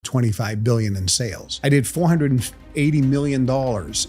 25 billion in sales. I did $480 million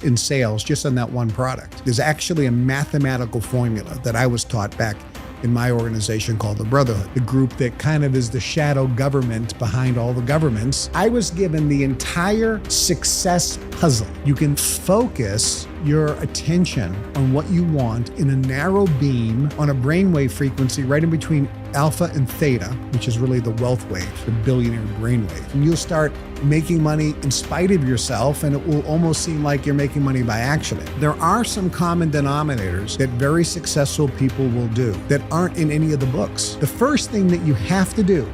in sales just on that one product. There's actually a mathematical formula that I was taught back in my organization called the Brotherhood, the group that kind of is the shadow government behind all the governments. I was given the entire success puzzle. You can focus your attention on what you want in a narrow beam on a brainwave frequency right in between alpha and theta, which is really the wealth wave, the billionaire brainwave. And you'll start making money in spite of yourself, and it will almost seem like you're making money by accident. There are some common denominators that very successful people will do that aren't in any of the books. The first thing that you have to do,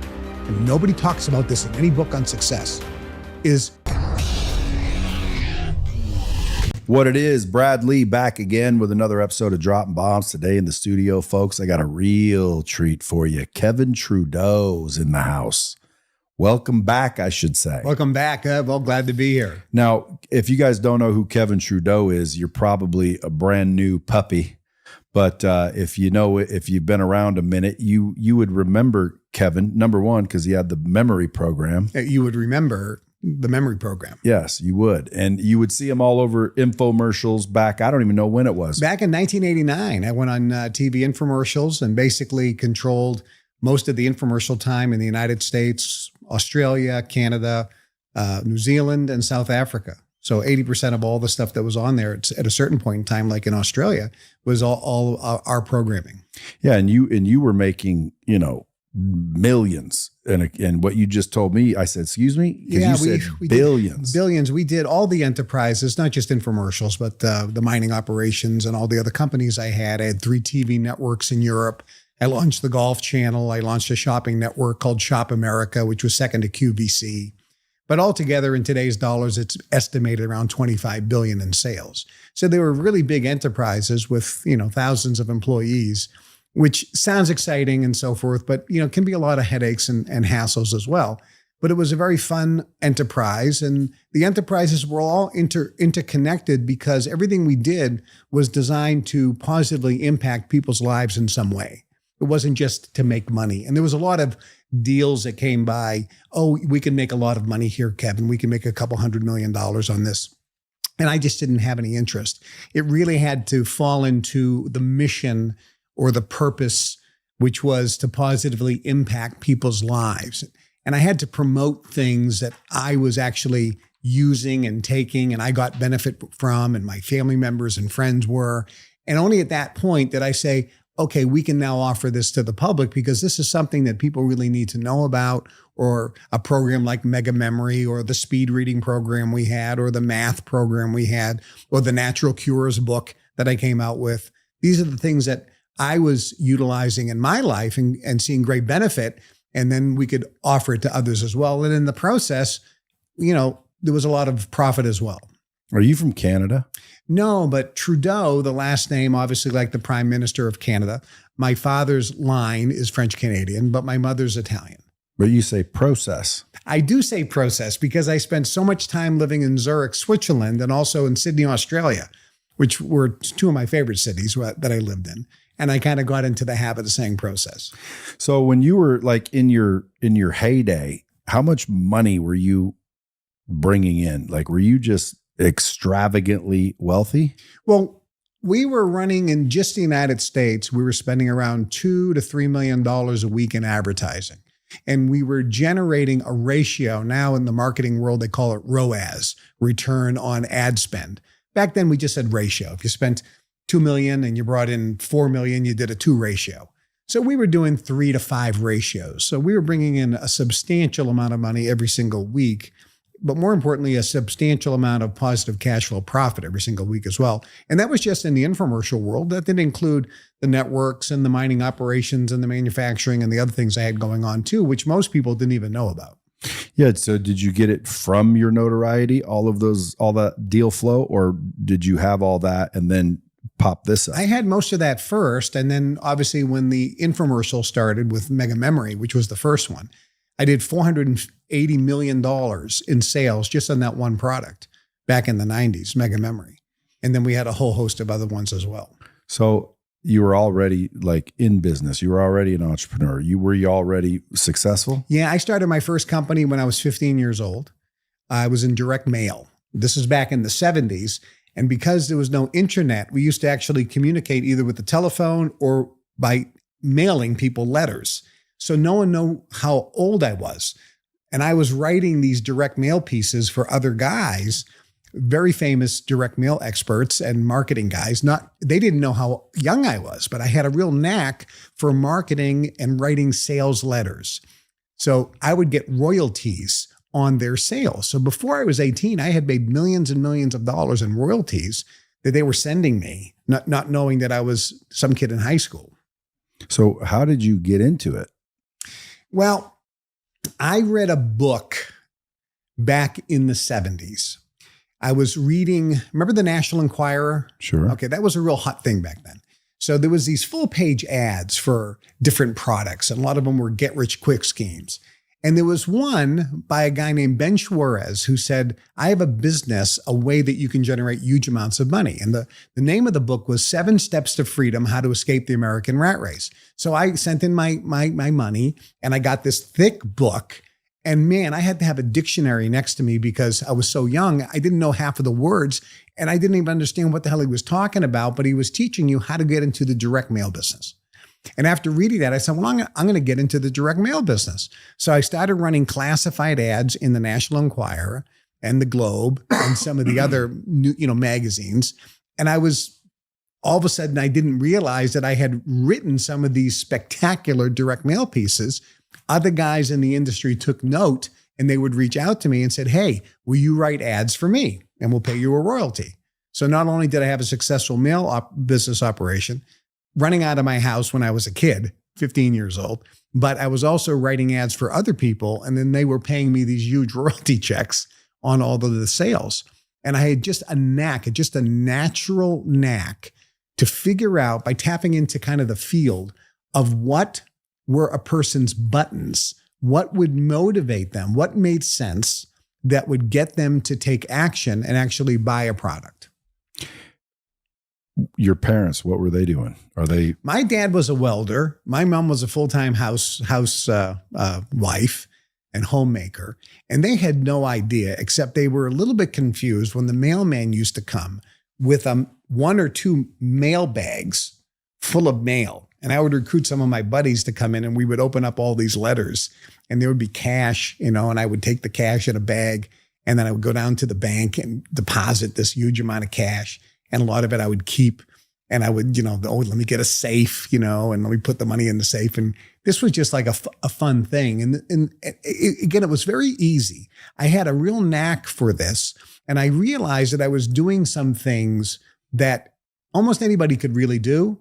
and nobody talks about this in any book on success, is what it is. Brad Lee back again with another episode of Dropping Bombs. Today in the studio, folks, I got a real treat for you. Kevin Trudeau's in the house. Welcome back, I should say. Welcome back. Well, glad to be here. Now, if you guys don't know who Kevin Trudeau is, you're probably a brand new puppy. But if you know it, if you've been around a minute, you would remember Kevin, number one, because he had the memory program. You would remember the memory program. Yes, you would. And you would see him all over infomercials back. I don't even know when it was. Back in 1989, I went on TV infomercials and basically controlled most of the infomercial time in the United States, Australia, Canada, New Zealand, and South Africa. So 80% of all the stuff that was on there at a certain point in time, like in Australia, was all our programming. Yeah, and you were making, millions. And what you just told me, I said, excuse me? Yeah, you said billions. Billions. We did all the enterprises, not just infomercials, but the mining operations and all the other companies I had. I had 3 TV networks in Europe. I launched the Golf Channel. I launched a shopping network called Shop America, which was second to QVC. But altogether, in today's dollars, it's estimated around 25 billion in sales. So they were really big enterprises with, thousands of employees, which sounds exciting and so forth, but, can be a lot of headaches and hassles as well. But it was a very fun enterprise, and the enterprises were all interconnected because everything we did was designed to positively impact people's lives in some way. It wasn't just to make money. And there was a lot of deals that came by. Oh, we can make a lot of money here, Kevin. We can make a couple $100 million on this. And I just didn't have any interest. It really had to fall into the mission or the purpose, which was to positively impact people's lives. And I had to promote things that I was actually using and taking, and I got benefit from, and my family members and friends were. And only at that point did I say, okay, we can now offer this to the public because this is something that people really need to know about, or a program like Mega Memory, or the speed reading program we had, or the math program we had, or the Natural Cures book that I came out with. These are the things that I was utilizing in my life and seeing great benefit. And then we could offer it to others as well. And in the process, there was a lot of profit as well. Are you from Canada? No, but Trudeau, the last name, obviously like the Prime Minister of Canada. My father's line is French Canadian, but my mother's Italian. But you say process. I do say process because I spent so much time living in Zurich, Switzerland, and also in Sydney, Australia, which were 2 of my favorite cities that I lived in. And I kind of got into the habit of saying process. So when you were like in your heyday, how much money were you bringing in? Like, were you just extravagantly wealthy? Well, we were running in just the United States. We were spending around $2 to $3 million a week in advertising. And we were generating a ratio. Now in the marketing world, they call it ROAS, return on ad spend. Back then, we just said ratio. If you spent $2 million and you brought in $4 million, you did a 2 ratio. So we were doing 3 to 5 ratios. So we were bringing in a substantial amount of money every single week, but more importantly, a substantial amount of positive cash flow profit every single week as well. And that was just in the infomercial world. That didn't include the networks and the mining operations and the manufacturing and the other things I had going on too, which most people didn't even know about. Yeah. So did you get it from your notoriety, all that deal flow, or did you have all that and then pop this up? I had most of that first. And then obviously when the infomercial started with Mega Memory, which was the first one, I did $480 million in sales just on that one product back in the 90s, Mega Memory. And then we had a whole host of other ones as well. So you were already like in business. You were already an entrepreneur. Were you already successful? Yeah, I started my first company when I was 15 years old. I was in direct mail. This is back in the 70s. And because there was no internet, we used to actually communicate either with the telephone or by mailing people letters. So no one knew how old I was. And I was writing these direct mail pieces for other guys, very famous direct mail experts and marketing guys. They didn't know how young I was, but I had a real knack for marketing and writing sales letters. So I would get royalties on their sales. So before I was 18, I had made millions and millions of dollars in royalties that they were sending me, not knowing that I was some kid in high school. So how did you get into it? Well, I read a book back in the 70s. I was reading, remember the National Enquirer? Sure. Okay, that was a real hot thing back then. So there was these full page ads for different products, and a lot of them were get rich quick schemes. And there was one by a guy named Ben Suarez who said, I have a business, a way that you can generate huge amounts of money. And the name of the book was 7 Steps to Freedom, How to Escape the American Rat Race. So I sent in my money and I got this thick book. And man, I had to have a dictionary next to me because I was so young. I didn't know half of the words and I didn't even understand what the hell he was talking about, but he was teaching you how to get into the direct mail business. And after reading that, I said, well, I'm going to get into the direct mail business. So I started running classified ads in the National Enquirer and the Globe and some of the other magazines. And I was, all of a sudden, I didn't realize that I had written some of these spectacular direct mail pieces. Other guys in the industry took note and they would reach out to me and said, hey, will you write ads for me? And we'll pay you a royalty. So not only did I have a successful mail business operation, running out of my house when I was a kid, 15 years old, but I was also writing ads for other people. And then they were paying me these huge royalty checks on all of the sales. And I had just a natural knack to figure out by tapping into kind of the field of what were a person's buttons, what would motivate them, what made sense that would get them to take action and actually buy a product. Your parents, what were they doing? My dad was a welder. My mom was a full-time house wife and homemaker. And they had no idea, except they were a little bit confused when the mailman used to come with 1 or 2 mail bags full of mail. And I would recruit some of my buddies to come in and we would open up all these letters and there would be cash, and I would take the cash in a bag and then I would go down to the bank and deposit this huge amount of cash. And a lot of it I would keep and I would, let me get a safe, and let me put the money in the safe. And this was just like a fun thing. And again, it was very easy. I had a real knack for this. And I realized that I was doing some things that almost anybody could really do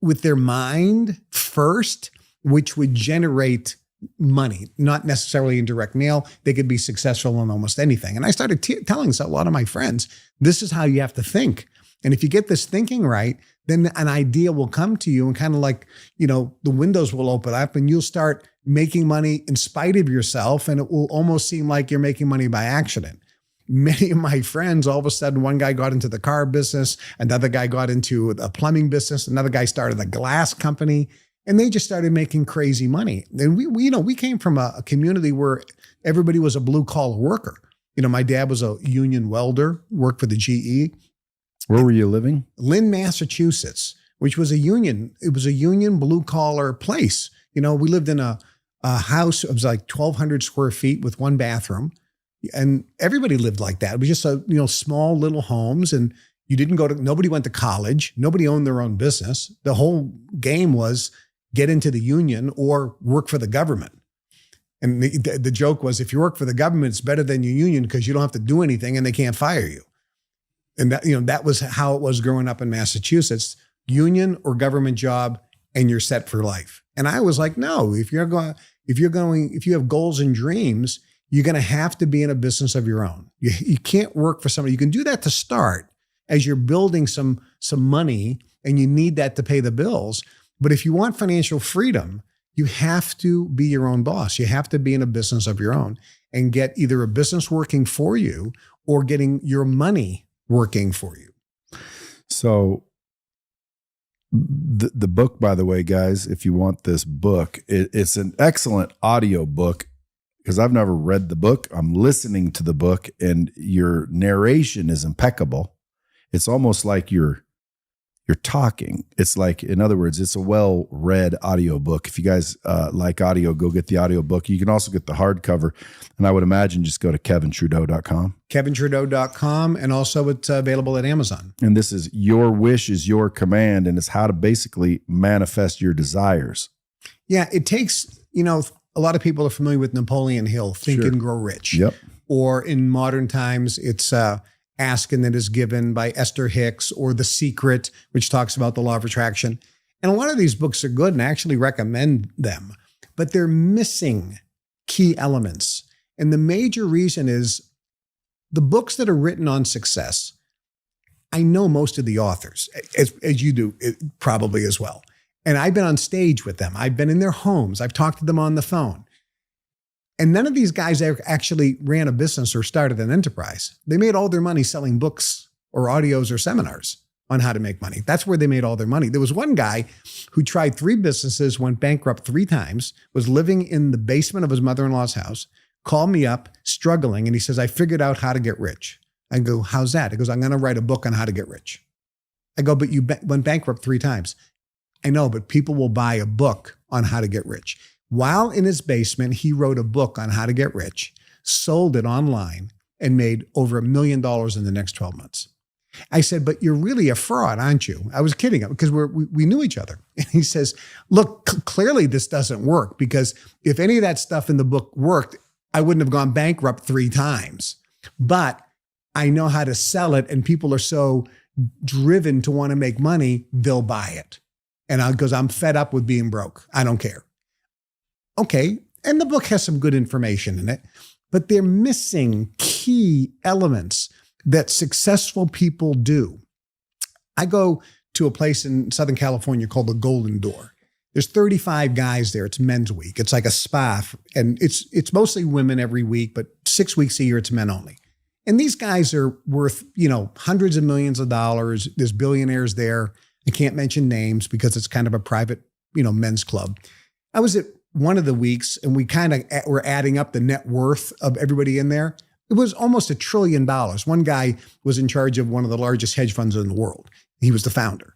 with their mind first, which would generate money, not necessarily in direct mail. They could be successful in almost anything. And I started telling a lot of my friends, this is how you have to think. And if you get this thinking right, then an idea will come to you and kind of like, the windows will open up and you'll start making money in spite of yourself. And it will almost seem like you're making money by accident. Many of my friends, all of a sudden, one guy got into the car business, another guy got into a plumbing business, another guy started a glass company. And they just started making crazy money. And we came from a community where everybody was a blue collar worker. My dad was a union welder, worked for the GE. Where were you living? Lynn, Massachusetts, which was a union. It was a union blue collar place. We lived in a house. It was like 1,200 square feet with 1 bathroom. And everybody lived like that. It was just small little homes. And nobody went to college. Nobody owned their own business. The whole game was get into the union or work for the government. And the joke was, if you work for the government, it's better than your union because you don't have to do anything and they can't fire you. And that was how it was growing up in Massachusetts, union or government job, and you're set for life. And I was like, no, if you have goals and dreams, you're going to have to be in a business of your own. You can't work for somebody. You can do that to start as you're building some money and you need that to pay the bills. But if you want financial freedom, you have to be your own boss. You have to be in a business of your own and get either a business working for you or getting your money working for you. So The book, by the way, guys, if you want this book, it's an excellent audio book because I've never read the book. I'm listening to the book and your narration is impeccable. It's almost like you're talking. It's like, in other words, it's a well-read audio book. If you guys like audio, go get the audio book. You can also get the hardcover. And I would imagine just go to kevintrudeau.com. kevintrudeau.com. And also it's available at Amazon. And this is Your Wish is Your Command. And it's how to basically manifest your desires. Yeah, it takes, a lot of people are familiar with Napoleon Hill, Think and Grow Rich. Yep. Or in modern times, it's Ask and It Is Given by Esther Hicks, or The Secret, which talks about the law of attraction. And a lot of these books are good, and I actually recommend them, but they're missing key elements. And the major reason is the books that are written on success, I know most of the authors, as you do probably as well. And I've been on stage with them. I've been in their homes. I've talked to them on the phone. And none of these guys actually ran a business or started an enterprise. They made all their money selling books or audios or seminars on how to make money. That's where they made all their money. There was one guy who tried 3 businesses, went bankrupt 3 times, was living in the basement of his mother-in-law's house, called me up struggling, and he says, I figured out how to get rich. I go, how's that? He goes, I'm going to write a book on how to get rich. I go, but you went bankrupt 3 times. I know, but people will buy a book on how to get rich. While in his basement, he wrote a book on how to get rich, sold it online, and made over $1 million in the next 12 months. I said, but you're really a fraud, aren't you? I was kidding him because we knew each other. And he says, look, clearly this doesn't work, because if any of that stuff in the book worked, I wouldn't have gone bankrupt 3 times. But I know how to sell it, and people are so driven to want to make money, they'll buy it. And because I'm fed up with being broke. I don't care. Okay, and the book has some good information in it, but they're missing key elements that successful people do. I go to a place in Southern California called the Golden Door. There's 35 guys there. It's men's week. It's like a spa, and it's mostly women every week, but 6 weeks a year, it's men only. And these guys are worth, hundreds of millions of dollars. There's billionaires there. I can't mention names because it's kind of a private, men's club. I was at one of the weeks, and we kind of were adding up the net worth of everybody in there. It was almost $1 trillion. One guy was in charge of one of the largest hedge funds in the world. He was the founder,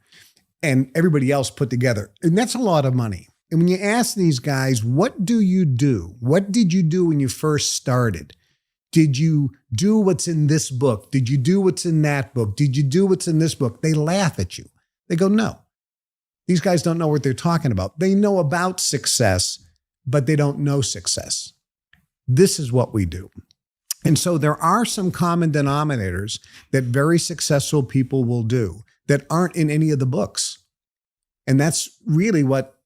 and everybody else put together. And that's a lot of money. And when you ask these guys, what do you do? What did you do when you first started? Did you do what's in this book? Did you do what's in that book? Did you do what's in this book? They laugh at you. They go, no. These guys don't know what they're talking about. They know about success, but they don't know success. This is what we do. And so there are some common denominators that very successful people will do that aren't in any of the books. And that's really what,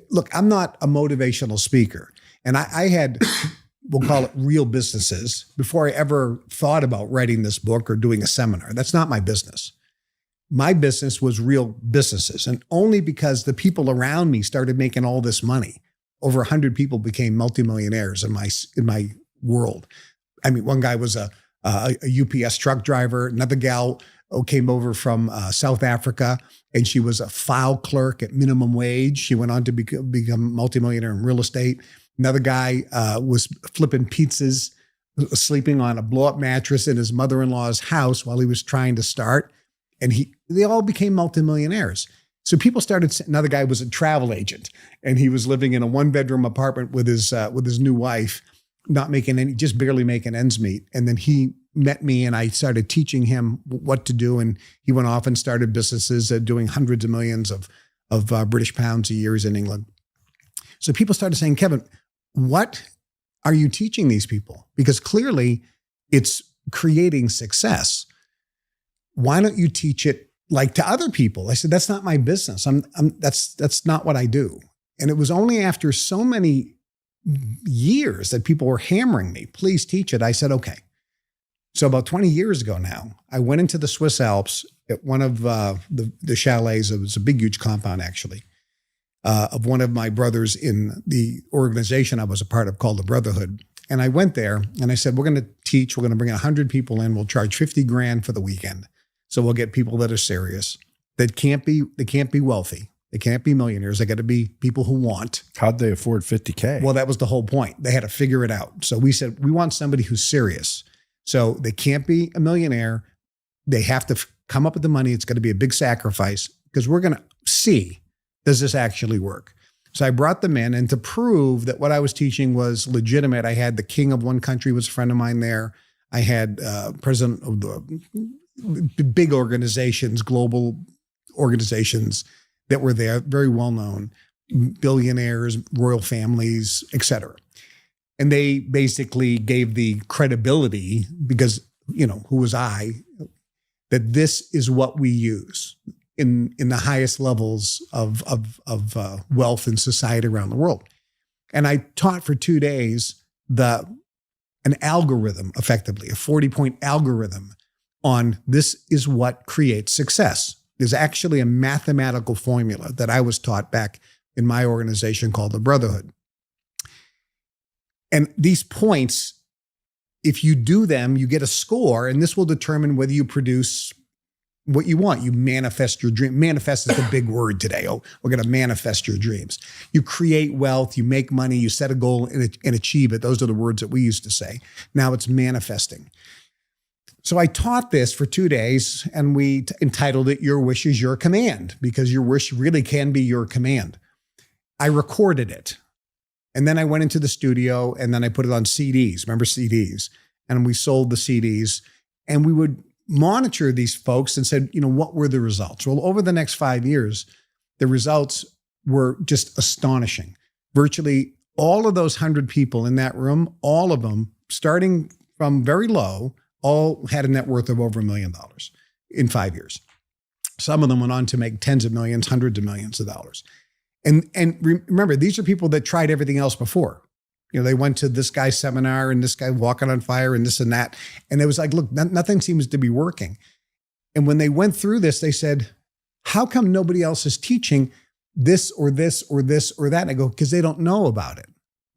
look, I'm not a motivational speaker. And I had, we'll call it real businesses before I ever thought about writing this book or doing a seminar. That's not my business. My business was real businesses. And only because the people around me started making all this money. Over 100 people became multimillionaires in my world. I mean, one guy was a UPS truck driver. Another gal came over from South Africa, and she was a file clerk at minimum wage. She went on to become multimillionaire in real estate. Another guy was flipping pizzas, sleeping on a blow-up mattress in his mother-in-law's house while he was trying to start. And they all became multimillionaires. So people started. Another guy was a travel agent, and he was living in a 1-bedroom apartment with his new wife, not making just barely making ends meet. And then he met me, and I started teaching him what to do. And he went off and started businesses doing hundreds of millions of British pounds a year in England. So people started saying, Kevin, what are you teaching these people? Because clearly it's creating success. Why don't you teach it like to other people? I said, that's not my business. That's not what I do. And it was only after so many years that people were hammering me, please teach it. I said, okay. So about 20 years ago now, I went into the Swiss Alps at one of the chalets. It was a big, huge compound, actually, of one of my brothers in the organization I was a part of called the Brotherhood. And I went there and I said, we're going to teach. We're going to bring 100 people in. We'll charge $50,000 for the weekend. So we'll get people that are serious. they can't be wealthy. They can't be millionaires. They got to be people who want. How'd they afford 50K? Well, that was the whole point. They had to figure it out. So we said, we want somebody who's serious. So they can't be a millionaire. They have to come up with the money. It's going to be a big sacrifice because we're going to see, does this actually work? So I brought them in, and to prove that what I was teaching was legitimate, I had the king of one country was a friend of mine there. I had president of the big organizations, global organizations that were there, very well known, billionaires, royal families, et cetera. And they basically gave the credibility because, who was I, that this is what we use in the highest levels of wealth in society around the world. And I taught for 2 days an algorithm, effectively, a 40-point algorithm on this is what creates success. There's actually a mathematical formula that I was taught back in my organization called the Brotherhood. And these points, if you do them, you get a score, and this will determine whether you produce what you want. You manifest your dream. Manifest is the big word today. Oh, we're going to manifest your dreams. You create wealth, you make money, you set a goal and achieve it. Those are the words that we used to say. Now it's manifesting. So I taught this for 2 days, and we entitled it Your Wish is Your Command, because your wish really can be your command. I recorded it. And then I went into the studio, and then I put it on CDs. Remember CDs? And we sold the CDs, and we would monitor these folks and said, what were the results? Well, over the next 5 years, the results were just astonishing. Virtually all of those 100 people in that room, all of them, starting from very low, all had a net worth of over $1 million in 5 years. Some of them went on to make tens of millions, hundreds of millions of dollars. And remember, these are people that tried everything else before. They went to this guy's seminar and this guy walking on fire and this and that. And it was like, look, nothing seems to be working. And when they went through this, they said, how come nobody else is teaching this or this or this or that? And I go, because they don't know about it.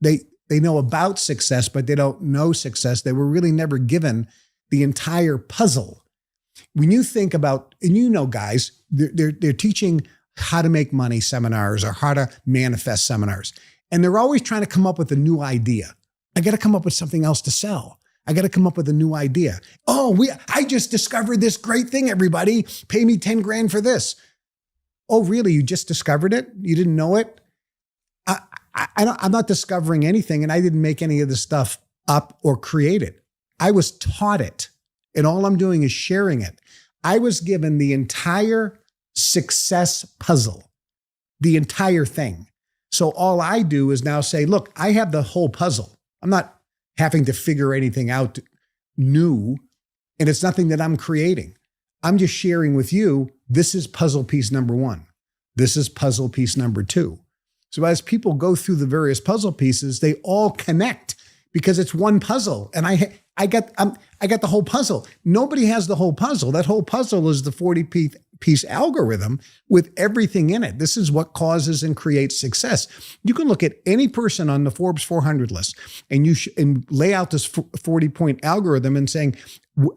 They know about success, but they don't know success. They were really never given the entire puzzle. When you think about, and guys, they're teaching how to make money seminars or how to manifest seminars. And they're always trying to come up with a new idea. I got to come up with something else to sell. I got to come up with a new idea. I just discovered this great thing, everybody. Pay me 10 grand for this. Oh, really? You just discovered it? You didn't know it? I'm not discovering anything, and I didn't make any of this stuff up or create it. I was taught it, and all I'm doing is sharing it. I was given the entire success puzzle, the entire thing. So all I do is now say, look, I have the whole puzzle. I'm not having to figure anything out new, and it's nothing that I'm creating. I'm just sharing with you, this is puzzle piece number 1. This is puzzle piece number 2. So as people go through the various puzzle pieces, they all connect because it's one puzzle. And I got the whole puzzle. Nobody has the whole puzzle. That whole puzzle is the 40-piece algorithm with everything in it. This is what causes and creates success. You can look at any person on the Forbes 400 list and lay out this 40-point algorithm and saying,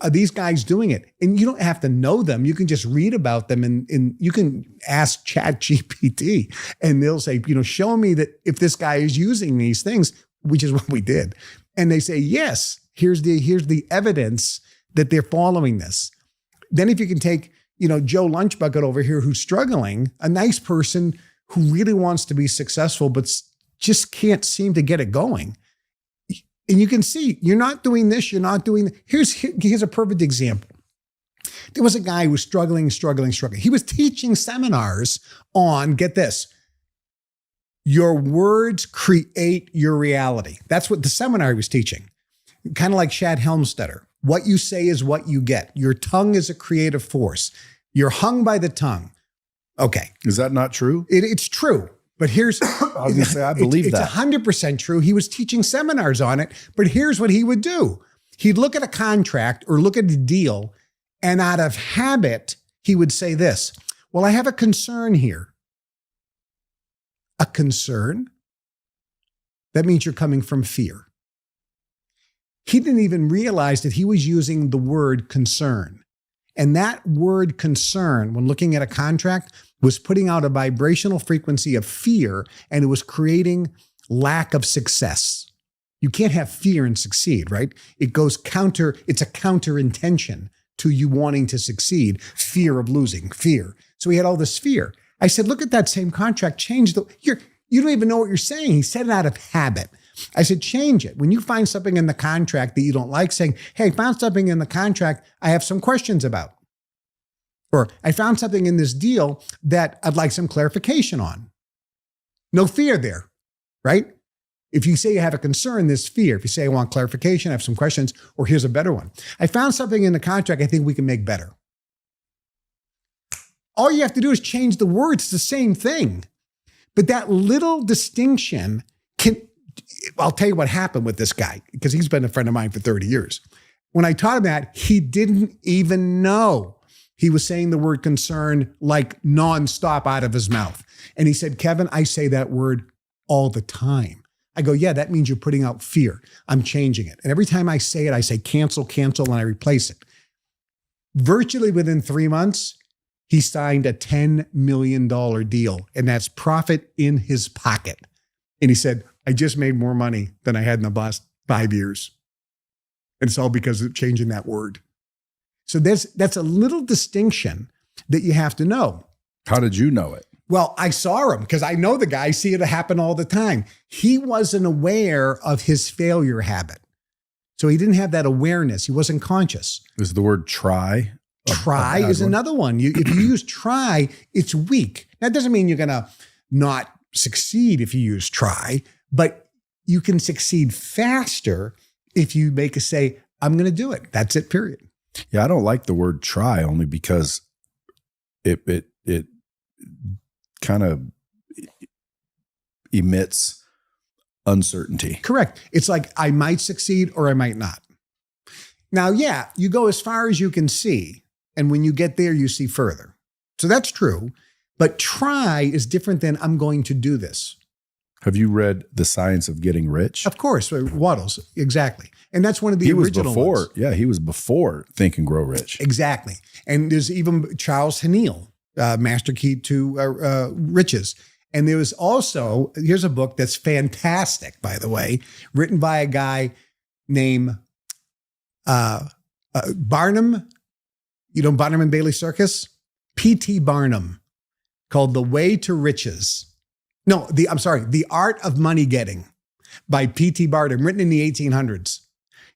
are these guys doing it? And you don't have to know them. You can just read about them and you can ask ChatGPT and they'll say, show me that if this guy is using these things, which is what we did. And they say, yes, here's the evidence that they're following this. Then if you can take, Joe Lunchbucket over here who's struggling, a nice person who really wants to be successful, but just can't seem to get it going. And you can see, you're not doing this, you're not doing, here's a perfect example. There was a guy who was struggling. He was teaching seminars on, get this, your words create your reality. That's what the seminar he was teaching. Kind of like Shad Helmstetter. What you say is what you get. Your tongue is a creative force. You're hung by the tongue. Okay. Is that not true? It's true. But here's, I was going to say, I believe that. It's 100% true. He was teaching seminars on it, but here's what he would do. He'd look at a contract or look at a deal, and out of habit, he would say this, well, I have a concern here. A concern? That means you're coming from fear. He didn't even realize that he was using the word concern. And that word concern, when looking at a contract, was putting out a vibrational frequency of fear, and it was creating lack of success. You can't have fear and succeed, right? It goes counter, it's a counter intention to you wanting to succeed. Fear of losing, fear. So he had all this fear. I said, look at that same contract, change you don't even know what you're saying. He said it out of habit. I said, change it. When you find something in the contract that you don't like, saying, hey, I found something in the contract I have some questions about. Or I found something in this deal that I'd like some clarification on. No fear there, right? If you say you have a concern, there's fear. If you say I want clarification, I have some questions, or here's a better one. I found something in the contract I think we can make better. All you have to do is change the words. It's the same thing. But that little distinction I'll tell you what happened with this guy, because he's been a friend of mine for 30 years. When I taught him that, he didn't even know he was saying the word concern like nonstop out of his mouth. And he said, Kevin, I say that word all the time. I go, yeah, that means you're putting out fear. I'm changing it. And every time I say it, I say cancel, and I replace it. Virtually within 3 months, he signed a $10 million deal, and that's profit in his pocket. And he said, I just made more money than I had in the last 5 years. And it's all because of changing that word. So that's a little distinction that you have to know. How did you know it? Well, I saw him because I know the guy, see it happen all the time. He wasn't aware of his failure habit. So he didn't have that awareness. He wasn't conscious. Is the word try? Try is another one. If you use try, it's weak. That doesn't mean you're going to not succeed if you use try, but you can succeed faster if you say, I'm going to do it. That's it, period. Yeah, I don't like the word try only because it kind of emits uncertainty. Correct. It's like I might succeed or I might not. Now, yeah, you go as far as you can see. And when you get there, you see further. So that's true. But try is different than I'm going to do this. Have you read The Science of Getting Rich? Of course. Waddles. Exactly. And that's one of the original ones. Yeah, he was before Think and Grow Rich. Exactly. And there's even Charles Haniel, Master Key to Riches. And there was also, here's a book that's fantastic, by the way, written by a guy named Barnum, Barnum and Bailey Circus, P.T. Barnum, called The Way to Riches. No, The Art of Money Getting by P.T. Barnum, written in the 1800s.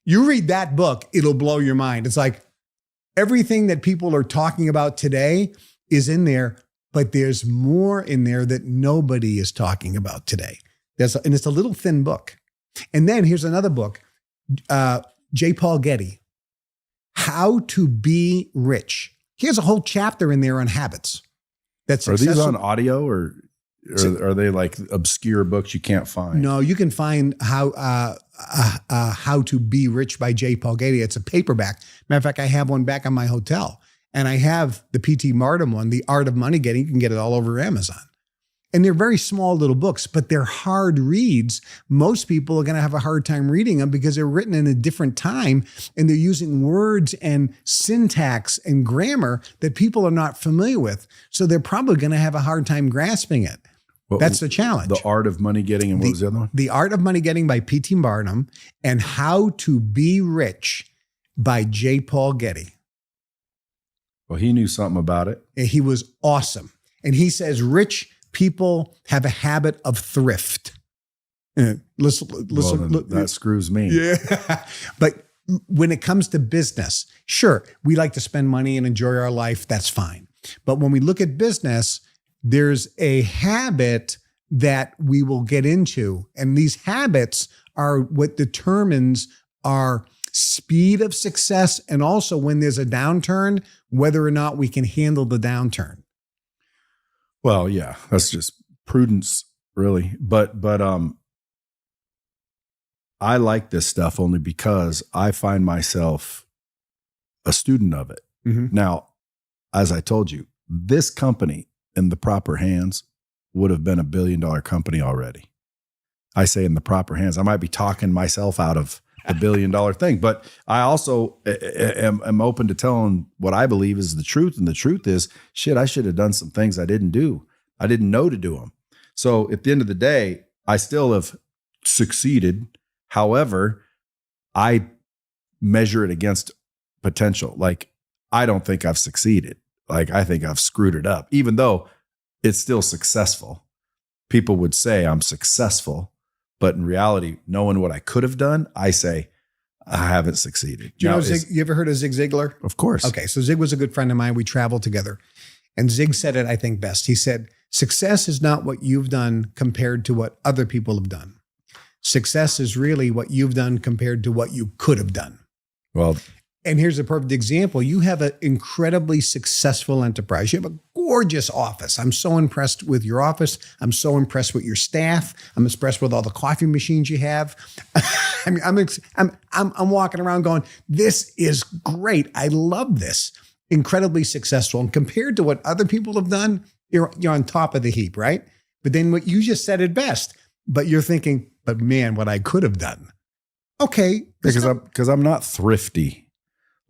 You read that book, it'll blow your mind. It's like everything that people are talking about today is in there, but there's more in there that nobody is talking about today. And it's a little thin book. And then here's another book, J. Paul Getty, How to Be Rich. He has a whole chapter in there on habits. Are these on audio or are they like obscure books you can't find? No, you can find How to Be Rich by J. Paul Getty. It's a paperback. Matter of fact, I have one back on my hotel. And I have the P.T. Barnum one, The Art of Money Getting. You can get it all over Amazon. And they're very small little books, but they're hard reads. Most people are going to have a hard time reading them because they're written in a different time and they're using words and syntax and grammar that people are not familiar with. So they're probably going to have a hard time grasping it. That's the challenge. The Art of Money Getting, and what was the other one? The Art of Money Getting by P.T. Barnum and How to Be Rich by J. Paul Getty. Well, he knew something about it. And he was awesome. And he says rich people have a habit of thrift. That screws me. Yeah. But when it comes to business, sure, we like to spend money and enjoy our life. That's fine. But when we look at business, there's a habit that we will get into. And these habits are what determines our speed of success. And also when there's a downturn, whether or not we can handle the downturn. Well, yeah, that's just prudence, really. But I like this stuff only because I find myself a student of it. Mm-hmm. Now, as I told you, this company in the proper hands would have been $1 billion company already. I say in the proper hands. I might be talking myself out of the $1 billion thing. But I also am open to telling what I believe is the truth. And the truth is, shit, I should have done some things I didn't do. I didn't know to do them. So at the end of the day, I still have succeeded. However, I measure it against potential. Like, I don't think I've succeeded. Like, I think I've screwed it up, even though it's still successful. People would say I'm successful, but in reality, knowing what I could have done, I say I haven't succeeded. Do you know Zig? You ever heard of Zig Ziglar? Of course. Okay, so Zig was a good friend of mine. We traveled together. And Zig said it, I think, best. He said, success is not what you've done compared to what other people have done. Success is really what you've done compared to what you could have done. Well, and here's a perfect example. You have an incredibly successful enterprise. You have a gorgeous office. I'm so impressed with your office. I'm so impressed with your staff. I'm impressed with all the coffee machines you have. I mean, I'm walking around going, this is great. I love this. Incredibly successful. And compared to what other people have done, you're on top of the heap, right? But then what you just said it best. But you're thinking, but man, what I could have done. Okay. Because I'm not thrifty.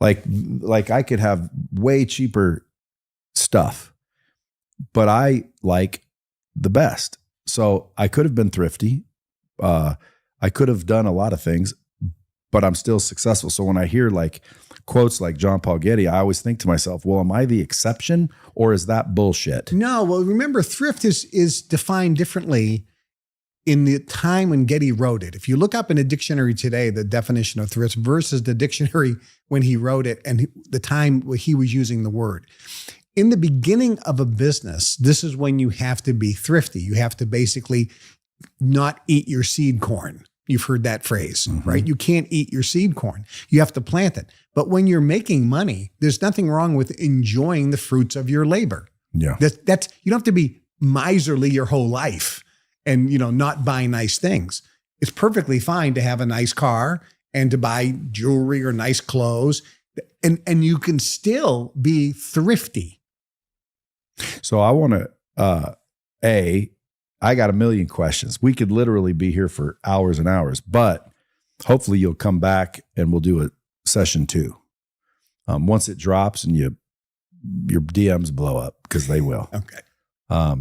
Like I could have way cheaper stuff, but I like the best. So I could have been thrifty. I could have done a lot of things, but I'm still successful. So when I hear like quotes like John Paul Getty, I always think to myself, well, am I the exception or is that bullshit? No, well, remember, thrift is defined differently in the time when Getty wrote it. If you look up in a dictionary today, the definition of thrift versus the dictionary when he wrote it and the time where he was using the word. In the beginning of a business, this is when you have to be thrifty. You have to basically not eat your seed corn. You've heard that phrase, right? You can't eat your seed corn. You have to plant it. But when you're making money, there's nothing wrong with enjoying the fruits of your labor. Yeah. That's you don't have to be miserly your whole life and, not buy nice things. It's perfectly fine to have a nice car and to buy jewelry or nice clothes. And you can still be thrifty. So I want to, I got a million questions. We could literally be here for hours and hours, but hopefully you'll come back and we'll do a session 2. Once it drops and your DMs blow up, because they will. Okay.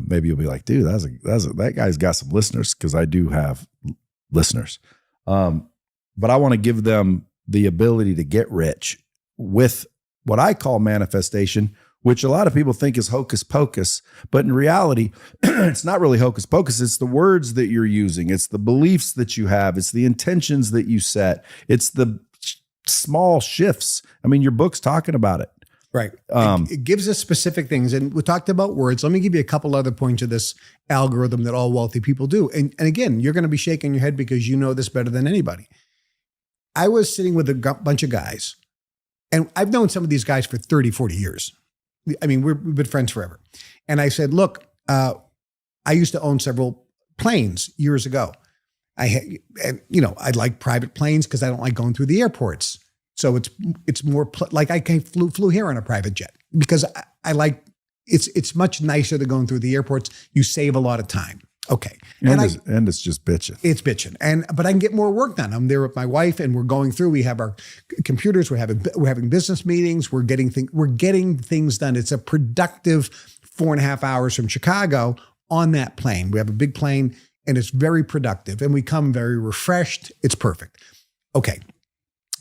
Maybe you'll be like, dude, that guy's got some listeners, because I do have listeners. But I want to give them the ability to get rich with what I call manifestation, which a lot of people think is hocus pocus. But in reality, it's not really hocus pocus. It's the words that you're using. It's the beliefs that you have. It's the intentions that you set. It's the small shifts. I mean, your book's talking about it. Right. It gives us specific things. And we talked about words. Let me give you a couple other points of this algorithm that all wealthy people do. And again, you're going to be shaking your head because you know this better than anybody. I was sitting with a bunch of guys, and I've known some of these guys for 30, 40 years. I mean, we've been friends forever. And I said, look, I used to own several planes years ago. I like private planes because I don't like going through the airports. So it's more like I flew here on a private jet because I like it's much nicer than going through the airports. You save a lot of time. Okay, and it's just bitching. It's bitching, but I can get more work done. I'm there with my wife, and we're going through. We have our computers. We're having business meetings. We're getting things done. It's a productive 4.5 hours from Chicago on that plane. We have a big plane, and it's very productive, and we come very refreshed. It's perfect. Okay.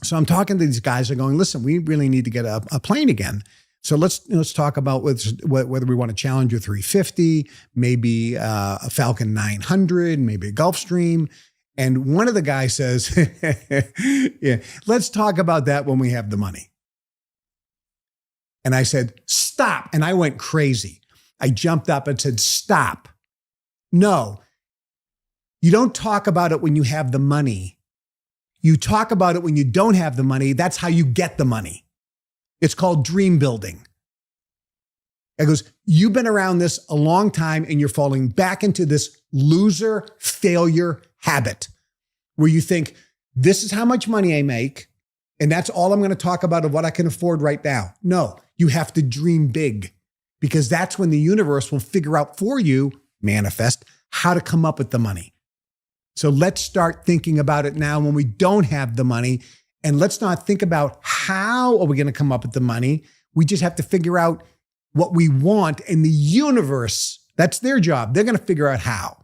So I'm talking to these guys. They're going, listen, we really need to get a plane again. So let's talk about whether we want to challenge a 350, maybe a Falcon 900, maybe a Gulfstream. And one of the guys says, yeah, let's talk about that when we have the money. And I said, stop. And I went crazy. I jumped up and said, stop. No, you don't talk about it when you have the money. You talk about it when you don't have the money. That's how you get the money. It's called dream building. It goes, you've been around this a long time and you're falling back into this loser failure habit where you think, this is how much money I make, and that's all I'm going to talk about of what I can afford right now. No, you have to dream big, because that's when the universe will figure out for you, manifest, how to come up with the money. So let's start thinking about it now when we don't have the money. And let's not think about how are we going to come up with the money. We just have to figure out what we want, and the universe, that's their job. They're going to figure out how.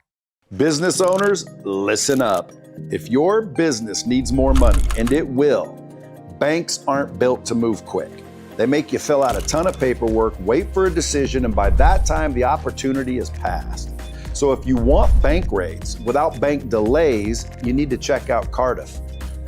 Business owners, listen up. If your business needs more money, and it will, banks aren't built to move quick. They make you fill out a ton of paperwork, wait for a decision, and by that time, the opportunity is passed. So if you want bank rates without bank delays, you need to check out Cardiff.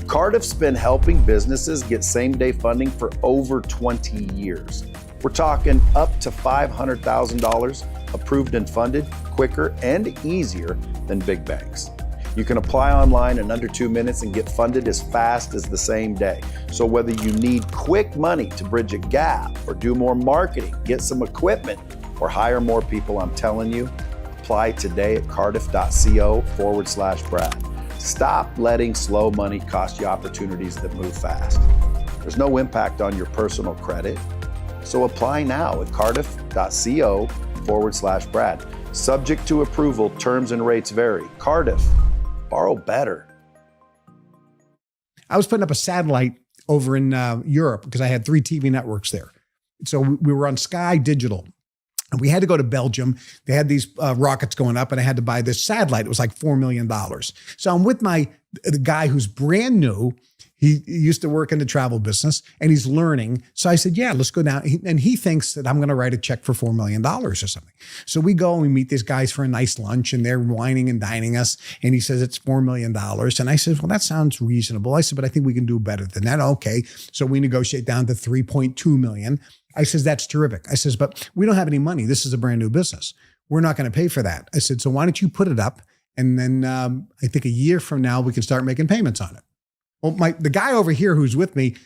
Cardiff's been helping businesses get same-day funding for over 20 years. We're talking up to $500,000 approved and funded quicker and easier than big banks. You can apply online in under 2 minutes and get funded as fast as the same day. So whether you need quick money to bridge a gap or do more marketing, get some equipment, or hire more people, I'm telling you, apply today at cardiff.co/Brad. Stop letting slow money cost you opportunities that move fast. There's no impact on your personal credit. So apply now at cardiff.co/Brad. Subject to approval, terms and rates vary. Cardiff, borrow better. I was putting up a satellite over in Europe because I had 3 TV networks there. So we were on Sky Digital. And we had to go to Belgium. They had these rockets going up, and I had to buy this satellite. It was like $4 million. So I'm with the guy who's brand new. He used to work in the travel business, and he's learning. So I said, yeah, let's go down. And he thinks that I'm going to write a check for $4 million or something. So we go and we meet these guys for a nice lunch, and they're wining and dining us. And he says, it's $4 million. And I said, well, that sounds reasonable. I said, but I think we can do better than that. Okay. So we negotiate down to 3.2 million. I says, that's terrific. I says, but we don't have any money. This is a brand new business. We're not going to pay for that. I said, so why don't you put it up? And then I think a year from now, we can start making payments on it. Well, the guy over here who's with me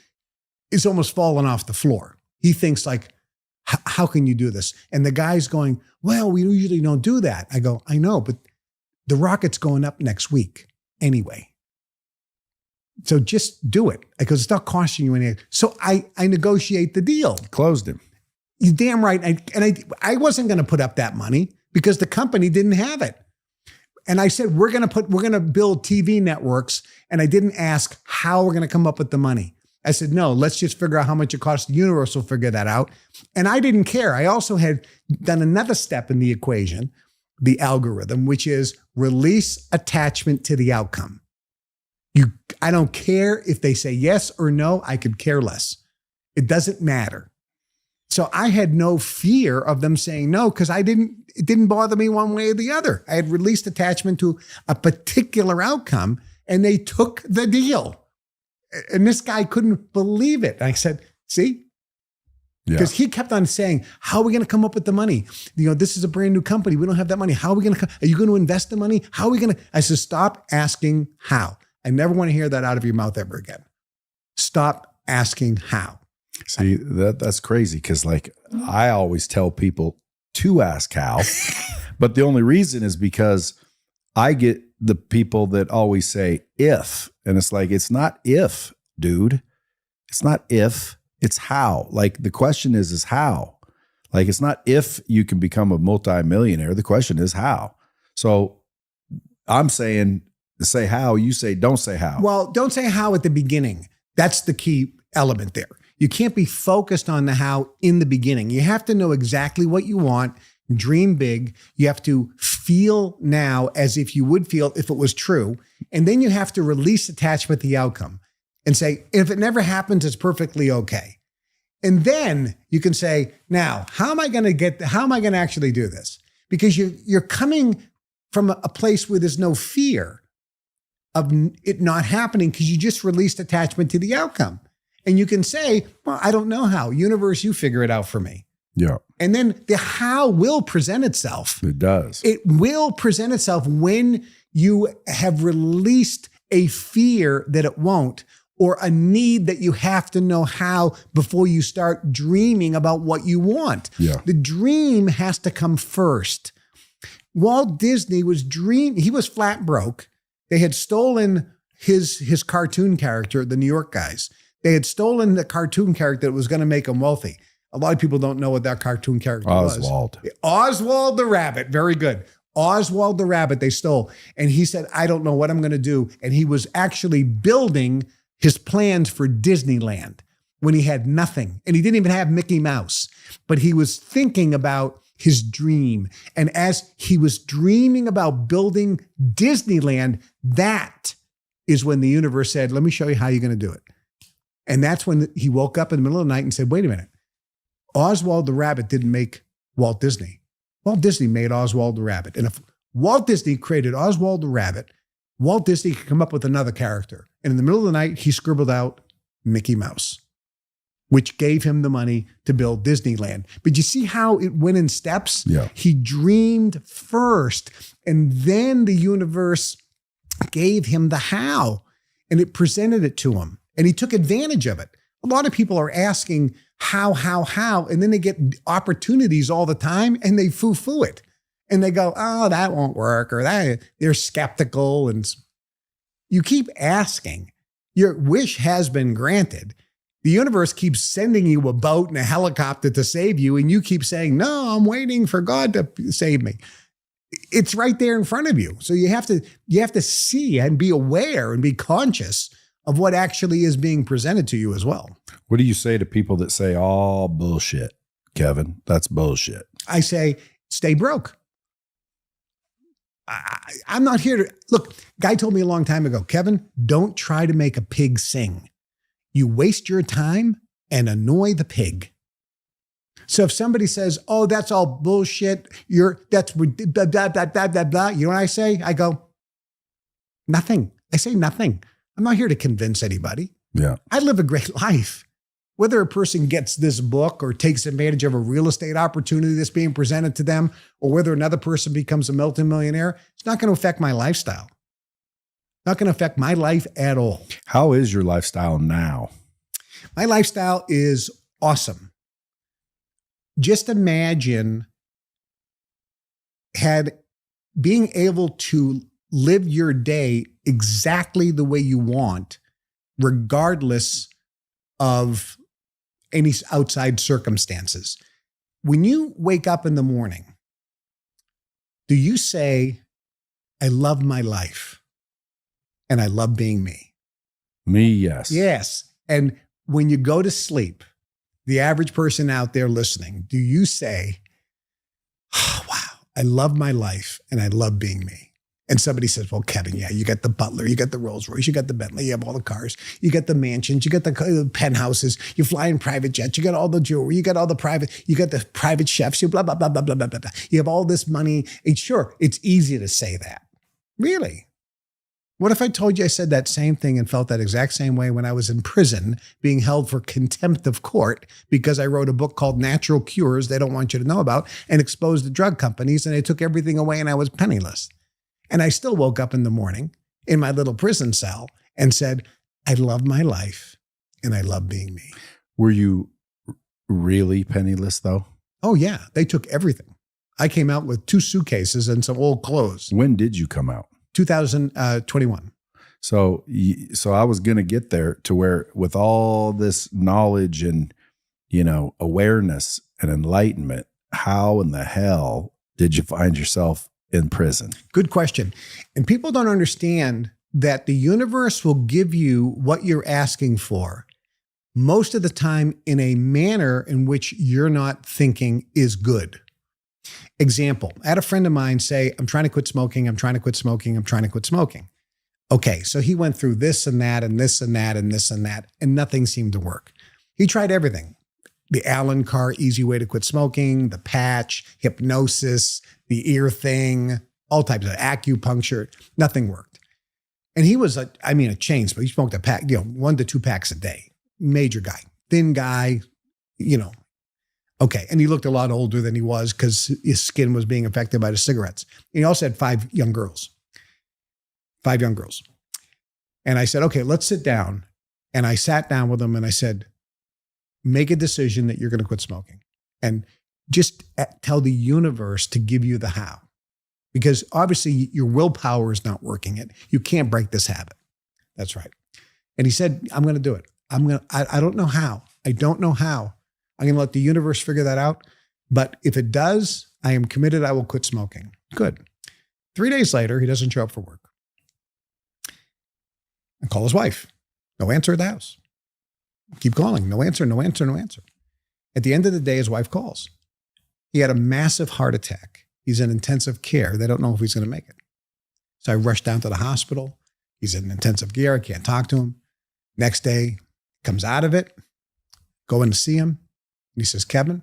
is almost falling off the floor. He thinks like, how can you do this? And the guy's going, well, we usually don't do that. I go, I know, but the rocket's going up next week anyway. So just do it because it's not costing you anything. So I negotiate the deal. Closed him. You're damn right. I wasn't going to put up that money because the company didn't have it. And I said, we're going to build TV networks. And I didn't ask how we're going to come up with the money. I said, no, let's just figure out how much it costs. The universe will figure that out. And I didn't care. I also had done another step in the equation, the algorithm, which is release attachment to the outcome. I don't care if they say yes or no. I could care less. It doesn't matter. So I had no fear of them saying no because it didn't bother me one way or the other. I had released attachment to a particular outcome and they took the deal. And this guy couldn't believe it. I said, see? Because he kept on saying, how are we going to come up with the money? This is a brand new company. We don't have that money. How are we going to, are you going to invest the money? How are we going to? I said, stop asking how. I never want to hear that out of your mouth ever again. Stop asking how. See, that's crazy because I always tell people to ask how, but the only reason is because I get the people that always say if, and it's like, it's not if, dude. It's not if, it's how. Like the question is how. Like it's not if you can become a multimillionaire. The question is how. So I'm saying, say how, you say don't say how. Well, don't say how at the beginning. That's the key element there. You can't be focused on the how in the beginning. You have to know exactly what you want, dream big. You have to feel now as if you would feel if it was true. And then you have to release attachment to the outcome and say, if it never happens, it's perfectly okay. And then you can say, now, how am I going to actually do this? Because you're coming from a place where there's no fear of it not happening because you just released attachment to the outcome. And you can say, well, I don't know how. Universe, you figure it out for me. Yeah. And then the how will present itself. It does. It will present itself when you have released a fear that it won't, or a need that you have to know how before you start dreaming about what you want. Yeah. The dream has to come first. Walt Disney he was flat broke. They had stolen his cartoon character, the New York guys. They had stolen the cartoon character that was going to make him wealthy. A lot of people don't know what that cartoon character was. Oswald. Oswald the rabbit. Very good. Oswald the rabbit they stole. And he said, I don't know what I'm going to do. And he was actually building his plans for Disneyland when he had nothing. And he didn't even have Mickey Mouse, but he was thinking about his dream. And as he was dreaming about building Disneyland, that is when the universe said, let me show you how you're going to do it. And that's when he woke up in the middle of the night and said, wait a minute, Oswald the rabbit didn't make Walt Disney. Walt Disney made Oswald the rabbit. And if Walt Disney created Oswald the rabbit, Walt Disney could come up with another character. And in the middle of the night, he scribbled out Mickey Mouse, which gave him the money to build Disneyland. But you see how it went in steps? Yeah. He dreamed first, and then the universe gave him the how, and it presented it to him, and he took advantage of it. A lot of people are asking how, and then they get opportunities all the time, and they foo-foo it. And they go, oh, that won't work, or that they're skeptical. And you keep asking. Your wish has been granted. The universe keeps sending you a boat and a helicopter to save you, and you keep saying, no, I'm waiting for God to save me. It's right there in front of you. So you have to see and be aware and be conscious of what actually is being presented to you as well. What do you say to people that say, oh, bullshit, Kevin? That's bullshit. I say, stay broke. I'm not here to, look, guy told me a long time ago, Kevin, don't try to make a pig sing. You waste your time and annoy the pig. So if somebody says, oh, that's all bullshit, that's blah, blah, blah, blah, blah, blah. You know what I say? I go, nothing. I say nothing. I'm not here to convince anybody. Yeah. I live a great life. Whether a person gets this book or takes advantage of a real estate opportunity that's being presented to them, or whether another person becomes a multimillionaire, it's not going to affect my lifestyle. Not going to affect my life at all. How is your lifestyle now? My lifestyle is awesome. Just imagine being able to live your day exactly the way you want, regardless of any outside circumstances. When you wake up in the morning, do you say, I love my life and I love being me? Me, yes. Yes. And when you go to sleep, the average person out there listening, do you say, oh, wow, I love my life and I love being me? And somebody says, well, Kevin, yeah, you got the Butler, you got the Rolls Royce, you got the Bentley, you have all the cars, you got the mansions, you got the penthouses, you fly in private jets, you got all the jewelry, you got the private chefs, you blah, blah, blah, blah, blah, blah, blah. You have all this money. And sure, it's easy to say that. Really? What if I told you I said that same thing and felt that exact same way when I was in prison being held for contempt of court because I wrote a book called Natural Cures they don't want you to know about and exposed the drug companies and they took everything away and I was penniless. And I still woke up in the morning in my little prison cell and said, I love my life and I love being me. Were you really penniless though? Oh yeah, they took everything. I came out with 2 suitcases and some old clothes. When did you come out? 2021. So I was going to get there to where with all this knowledge and, awareness and enlightenment, how in the hell did you find yourself in prison? Good question. And people don't understand that the universe will give you what you're asking for most of the time in a manner in which you're not thinking is good. Example, I had a friend of mine say, I'm trying to quit smoking. I'm trying to quit smoking. I'm trying to quit smoking. Okay. So he went through this and that and this and that and this and that, and nothing seemed to work. He tried everything. The Allen Carr Easy Way to Quit Smoking, the patch, hypnosis, the ear thing, all types of acupuncture. Nothing worked. And he was a chain smoker. He smoked a pack, 1 to 2 packs a day. Major guy, thin guy, Okay. And he looked a lot older than he was because his skin was being affected by the cigarettes. And he also had 5 young girls. 5 young girls. And I said, okay, let's sit down. And I sat down with him and I said, make a decision that you're going to quit smoking. And just tell the universe to give you the how. Because obviously your willpower is not working it. You can't break this habit. That's right. And he said, I'm going to do it. I don't know how. I don't know how. I'm going to let the universe figure that out. But if it does, I am committed. I will quit smoking. Good. 3 days later, he doesn't show up for work. I call his wife. No answer at the house. Keep calling. No answer, no answer, no answer. At the end of the day, his wife calls. He had a massive heart attack. He's in intensive care. They don't know if he's going to make it. So I rushed down to the hospital. He's in intensive care. I can't talk to him. Next day, comes out of it. Go in to see him. And he says, Kevin,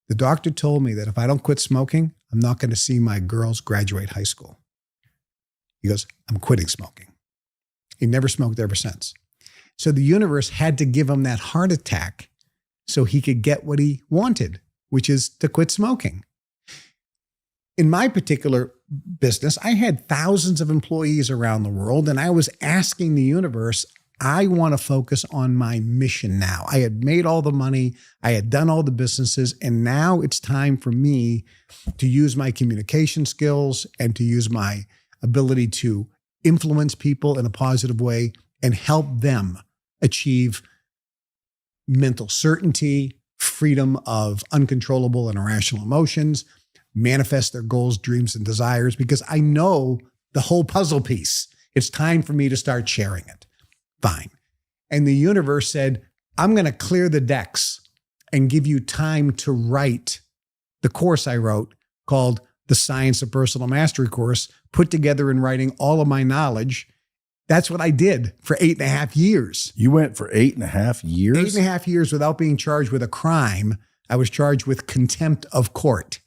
the doctor told me that if I don't quit smoking, I'm not going to see my girls graduate high school. He goes, I'm quitting smoking. He never smoked ever since. So the universe had to give him that heart attack so he could get what he wanted, which is to quit smoking. In my particular business, I had thousands of employees around the world, and I was asking the universe, I want to focus on my mission now. I had made all the money. I had done all the businesses, and now it's time for me to use my communication skills and to use my ability to influence people in a positive way and help them achieve mental certainty, freedom of uncontrollable and irrational emotions, manifest their goals, dreams, and desires, because I know the whole puzzle piece. It's time for me to start sharing it. Fine. And the universe said, I'm going to clear the decks and give you time to write the course I wrote called The Science of Personal Mastery course, put together in writing all of my knowledge. That's what I did for 8.5 years. You went for 8.5 years? 8.5 years without being charged with a crime. I was charged with contempt of court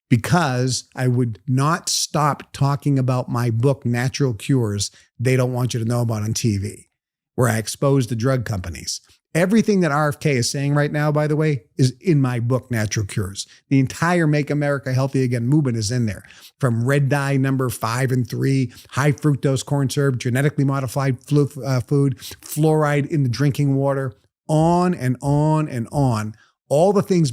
because I would not stop talking about my book, Natural Cures, They Don't Want You to Know About on TV, where I exposed the drug companies. Everything that RFK is saying right now, by the way, is in my book, Natural Cures. The entire Make America Healthy Again movement is in there. From red dye number 5 and 3, high fructose corn syrup, genetically modified food, fluoride in the drinking water, on and on and on. All the things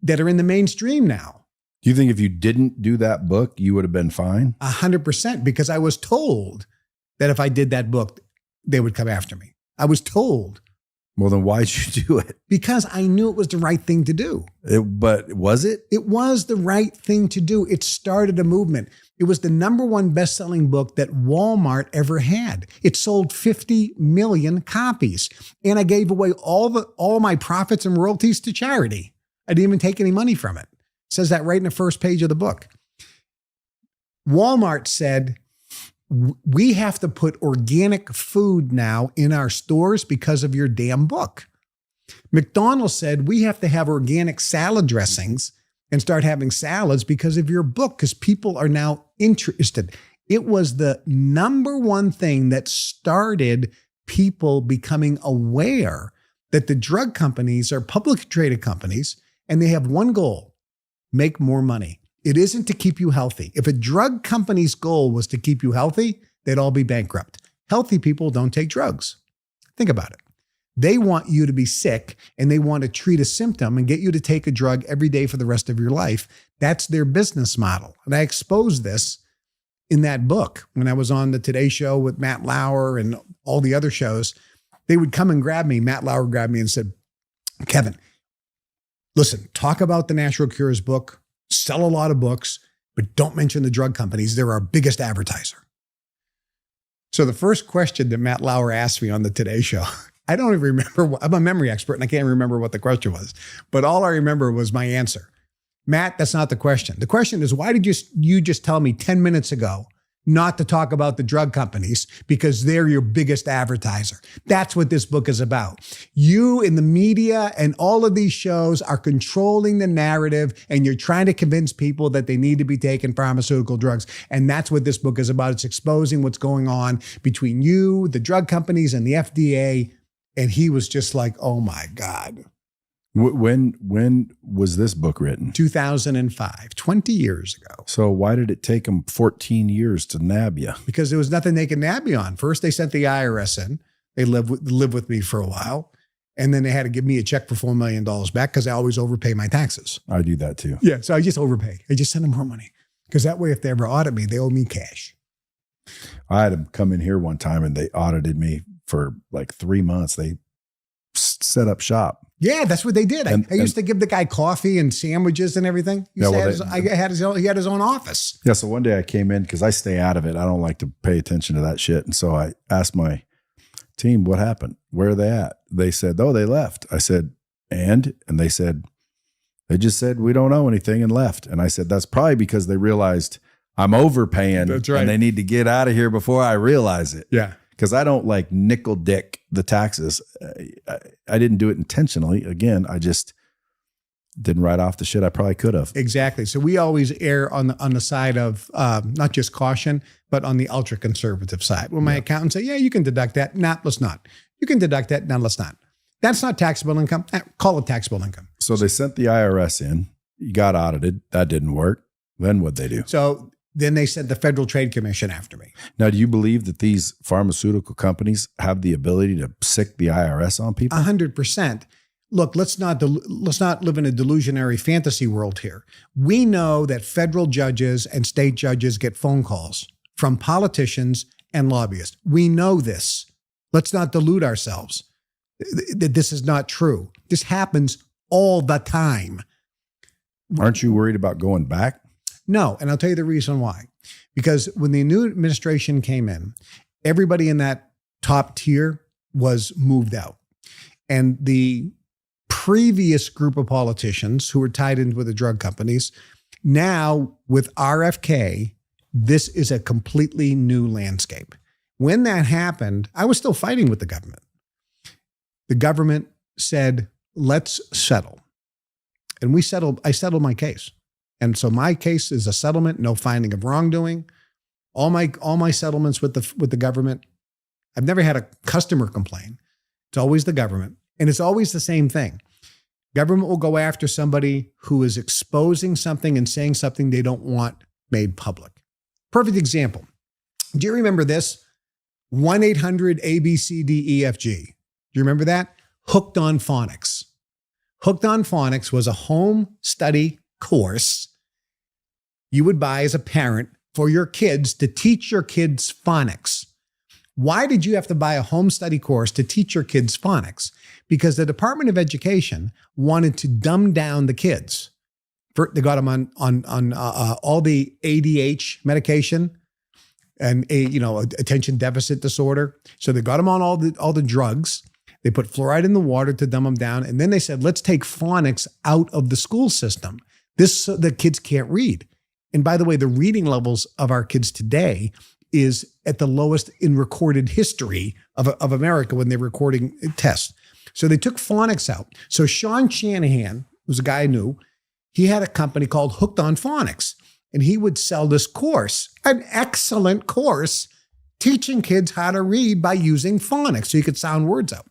that are in the mainstream now. Do you think if you didn't do that book, you would have been fine? 100%, because I was told that if I did that book, they would come after me. I was told. Well, then why'd you do it? Because I knew it was the right thing to do. But was it? It was the right thing to do. It started a movement. It was the #1 best-selling book that Walmart ever had. It sold 50 million copies. And I gave away all my profits and royalties to charity. I didn't even take any money from it. It says that right in the first page of the book. Walmart said, we have to put organic food now in our stores because of your damn book. McDonald's said, we have to have organic salad dressings and start having salads because of your book, because people are now interested. It was the #1 thing that started people becoming aware that the drug companies are publicly traded companies and they have one goal: make more money. It isn't to keep you healthy. If a drug company's goal was to keep you healthy, they'd all be bankrupt. Healthy people don't take drugs. Think about it. They want you to be sick and they want to treat a symptom and get you to take a drug every day for the rest of your life. That's their business model. And I exposed this in that book when I was on the Today Show with Matt Lauer and all the other shows. They would come and grab me. Matt Lauer grabbed me and said, Kevin, listen, talk about the Natural Cures book. Sell a lot of books, but don't mention the drug companies. They're our biggest advertiser. So the first question that Matt Lauer asked me on the Today Show, I don't even remember. I'm a memory expert and I can't remember what the question was, but all I remember was my answer. Matt, that's not the question. The question is, why did you just tell me 10 minutes ago not to talk about the drug companies because they're your biggest advertiser? That's what this book is about. You in the media and all of these shows are controlling the narrative and you're trying to convince people that they need to be taking pharmaceutical drugs. And that's what this book is about. It's exposing what's going on between you, the drug companies, and the FDA. And he was just like, oh my God. When was this book written? 2005, 20 years ago. So why did it take them 14 years to nab you? Because there was nothing they could nab you on. First, they sent the IRS in. They lived with me for a while. And then they had to give me a check for $4 million back because I always overpay my taxes. I do that too. Yeah, so I just overpay. I just send them more money. Because that way, if they ever audit me, they owe me cash. I had them come in here one time and they audited me for like 3 months. They set up shop. Yeah, that's what they did. I used to give the guy coffee and sandwiches and everything. He had his own office. Yeah. So one day I came in because I stay out of it. I don't like to pay attention to that shit. And so I asked my team, what happened? Where are they at? They said, oh, they left. I said, and they said, they just said, we don't know anything and left. And I said, that's probably because they realized I'm overpaying. That's right. And they need to get out of here before I realize it. Yeah. Because I don't like nickel dick the taxes. I didn't do it intentionally. Again, I just didn't write off the shit I probably could have. Exactly. So we always err on the side of not just caution, but on the ultra conservative side. When my accountant say, yeah, you can deduct that. Nah, let's not. You can deduct that. No, let's not. That's not taxable income. Call it taxable income. So they sent the IRS in. You got audited. That didn't work. Then what'd they do? So then they sent the Federal Trade Commission after me. Now, do you believe that these pharmaceutical companies have the ability to sick the IRS on people? 100%. Look, let's not live in a delusionary fantasy world here. We know that federal judges and state judges get phone calls from politicians and lobbyists. We know this. Let's not delude ourselves that this is not true. This happens all the time. Aren't you worried about going back? No, and I'll tell you the reason why. Because when the new administration came in, everybody in that top tier was moved out. And the previous group of politicians who were tied in with the drug companies, now with RFK, this is a completely new landscape. When that happened, I was still fighting with the government. The government said, let's settle. And I settled my case. And so my case is a settlement, no finding of wrongdoing. All my settlements with the government, I've never had a customer complain. It's always the government. And it's always the same thing. Government will go after somebody who is exposing something and saying something they don't want made public. Perfect example. Do you remember this? 1-800-ABCDEFG. Do you remember that? Hooked on Phonics. Hooked on Phonics was a home study course you would buy as a parent for your kids to teach your kids phonics. Why did you have to buy a home study course to teach your kids phonics? Because the Department of Education wanted to dumb down the kids. They got them on all the ADH medication and attention deficit disorder. So they got them on all the drugs. They put fluoride in the water to dumb them down. And then they said, let's take phonics out of the school system. The kids can't read. And by the way, the reading levels of our kids today is at the lowest in recorded history of America when they're recording tests. So they took phonics out. So Sean Shanahan was a guy I knew. He had a company called Hooked on Phonics, and he would sell this course, an excellent course, teaching kids how to read by using phonics so you could sound words out,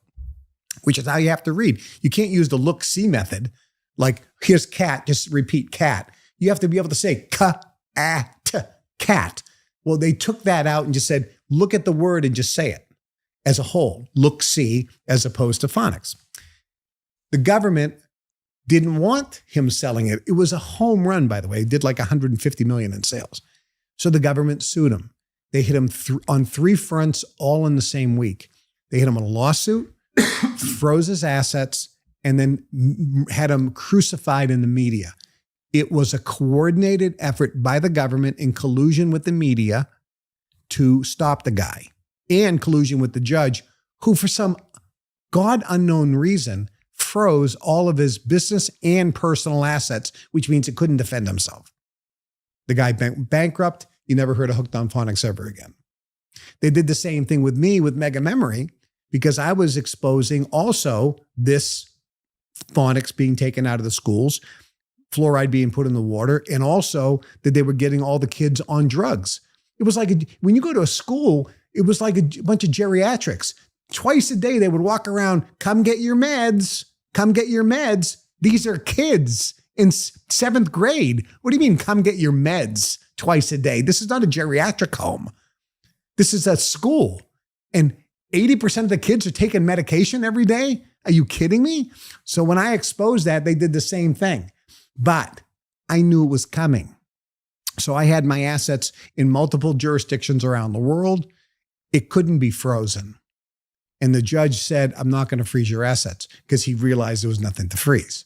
which is how you have to read. You can't use the look-see method, like here's cat, just repeat cat. You have to be able to say cat. Well, they took that out and just said, look at the word and just say it as a whole, look, see, as opposed to phonics. The government didn't want him selling it. It was a home run, by the way. It did like 150 million in sales. So the government sued him. They hit him on 3 fronts all in the same week. They hit him on a lawsuit, froze his assets, and then had him crucified in the media. It was a coordinated effort by the government in collusion with the media to stop the guy, and collusion with the judge, who for some God unknown reason froze all of his business and personal assets, which means he couldn't defend himself. The guy went bankrupt. You never heard of Hooked on Phonics ever again. They did the same thing with me with Mega Memory, because I was exposing also this phonics being taken out of the schools, fluoride being put in the water, and also that they were getting all the kids on drugs. It was like, when you go to a school, it was like a bunch of geriatrics. Twice a day, they would walk around, come get your meds, come get your meds. These are kids in 7th grade. What do you mean, come get your meds twice a day? This is not a geriatric home. This is a school. And 80% of the kids are taking medication every day. Are you kidding me? So when I exposed that, they did the same thing. But I knew it was coming. So I had my assets in multiple jurisdictions around the world. It couldn't be frozen. And the judge said, I'm not going to freeze your assets, because he realized there was nothing to freeze.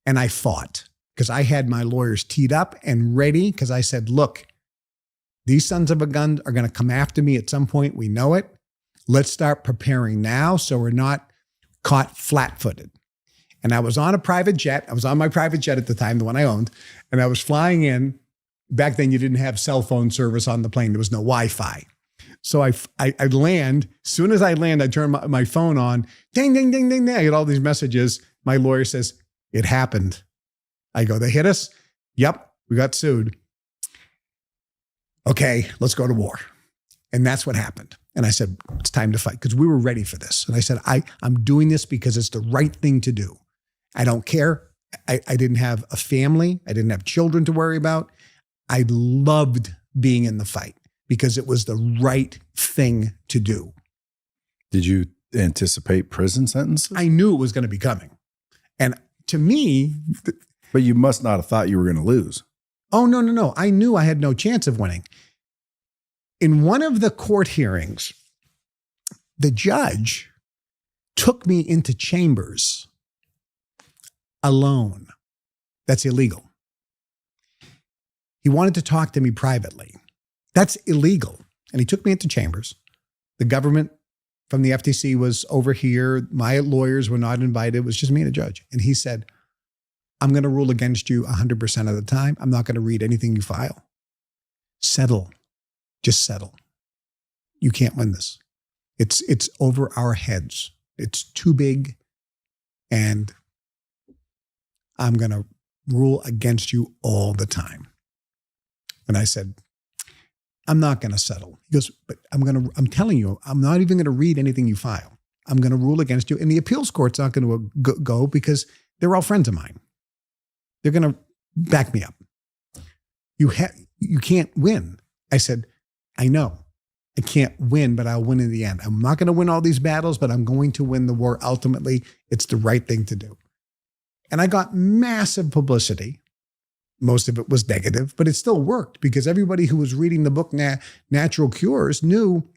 And I fought, because I had my lawyers teed up and ready, because I said, look, these sons of a gun are going to come after me at some point. We know it. Let's start preparing now so we're not caught flat-footed. And I was on a private jet. I was on my private jet at the time, the one I owned, and I was flying in. Back then, you didn't have cell phone service on the plane. There was no Wi-Fi. So I land. As soon as I land, I turn my phone on. Ding, ding, ding, ding, ding. I get all these messages. My lawyer says, it happened. I go, they hit us? Yep, we got sued. Okay, let's go to war. And that's what happened. And I said, it's time to fight, because we were ready for this. And I said, I'm doing this because it's the right thing to do. I don't care. I didn't have a family. I didn't have children to worry about. I loved being in the fight because it was the right thing to do. Did you anticipate prison sentences? I knew it was going to be coming. And to me... But you must not have thought you were going to lose. Oh, no. I knew I had no chance of winning. In one of the court hearings, the judge took me into chambers alone. That's illegal. He wanted to talk to me privately. That's illegal. And he took me into chambers. The government from the FTC was over here. My lawyers were not invited. It was just me and a judge. And he said, I'm going to rule against you 100% of the time. I'm not going to read anything you file. Settle. Just settle. You can't win this. It's over our heads. It's too big. And I'm going to rule against you all the time. And I said, I'm not going to settle. He goes, but I'm telling you, I'm not even going to read anything you file. I'm going to rule against you. And the appeals court's not going to go because they're all friends of mine. They're going to back me up. You can't win. I said, I know I can't win, but I'll win in the end. I'm not going to win all these battles, but I'm going to win the war. Ultimately, it's the right thing to do. And I got massive publicity. Most of it was negative, but it still worked because everybody who was reading the book, Natural Cures, knew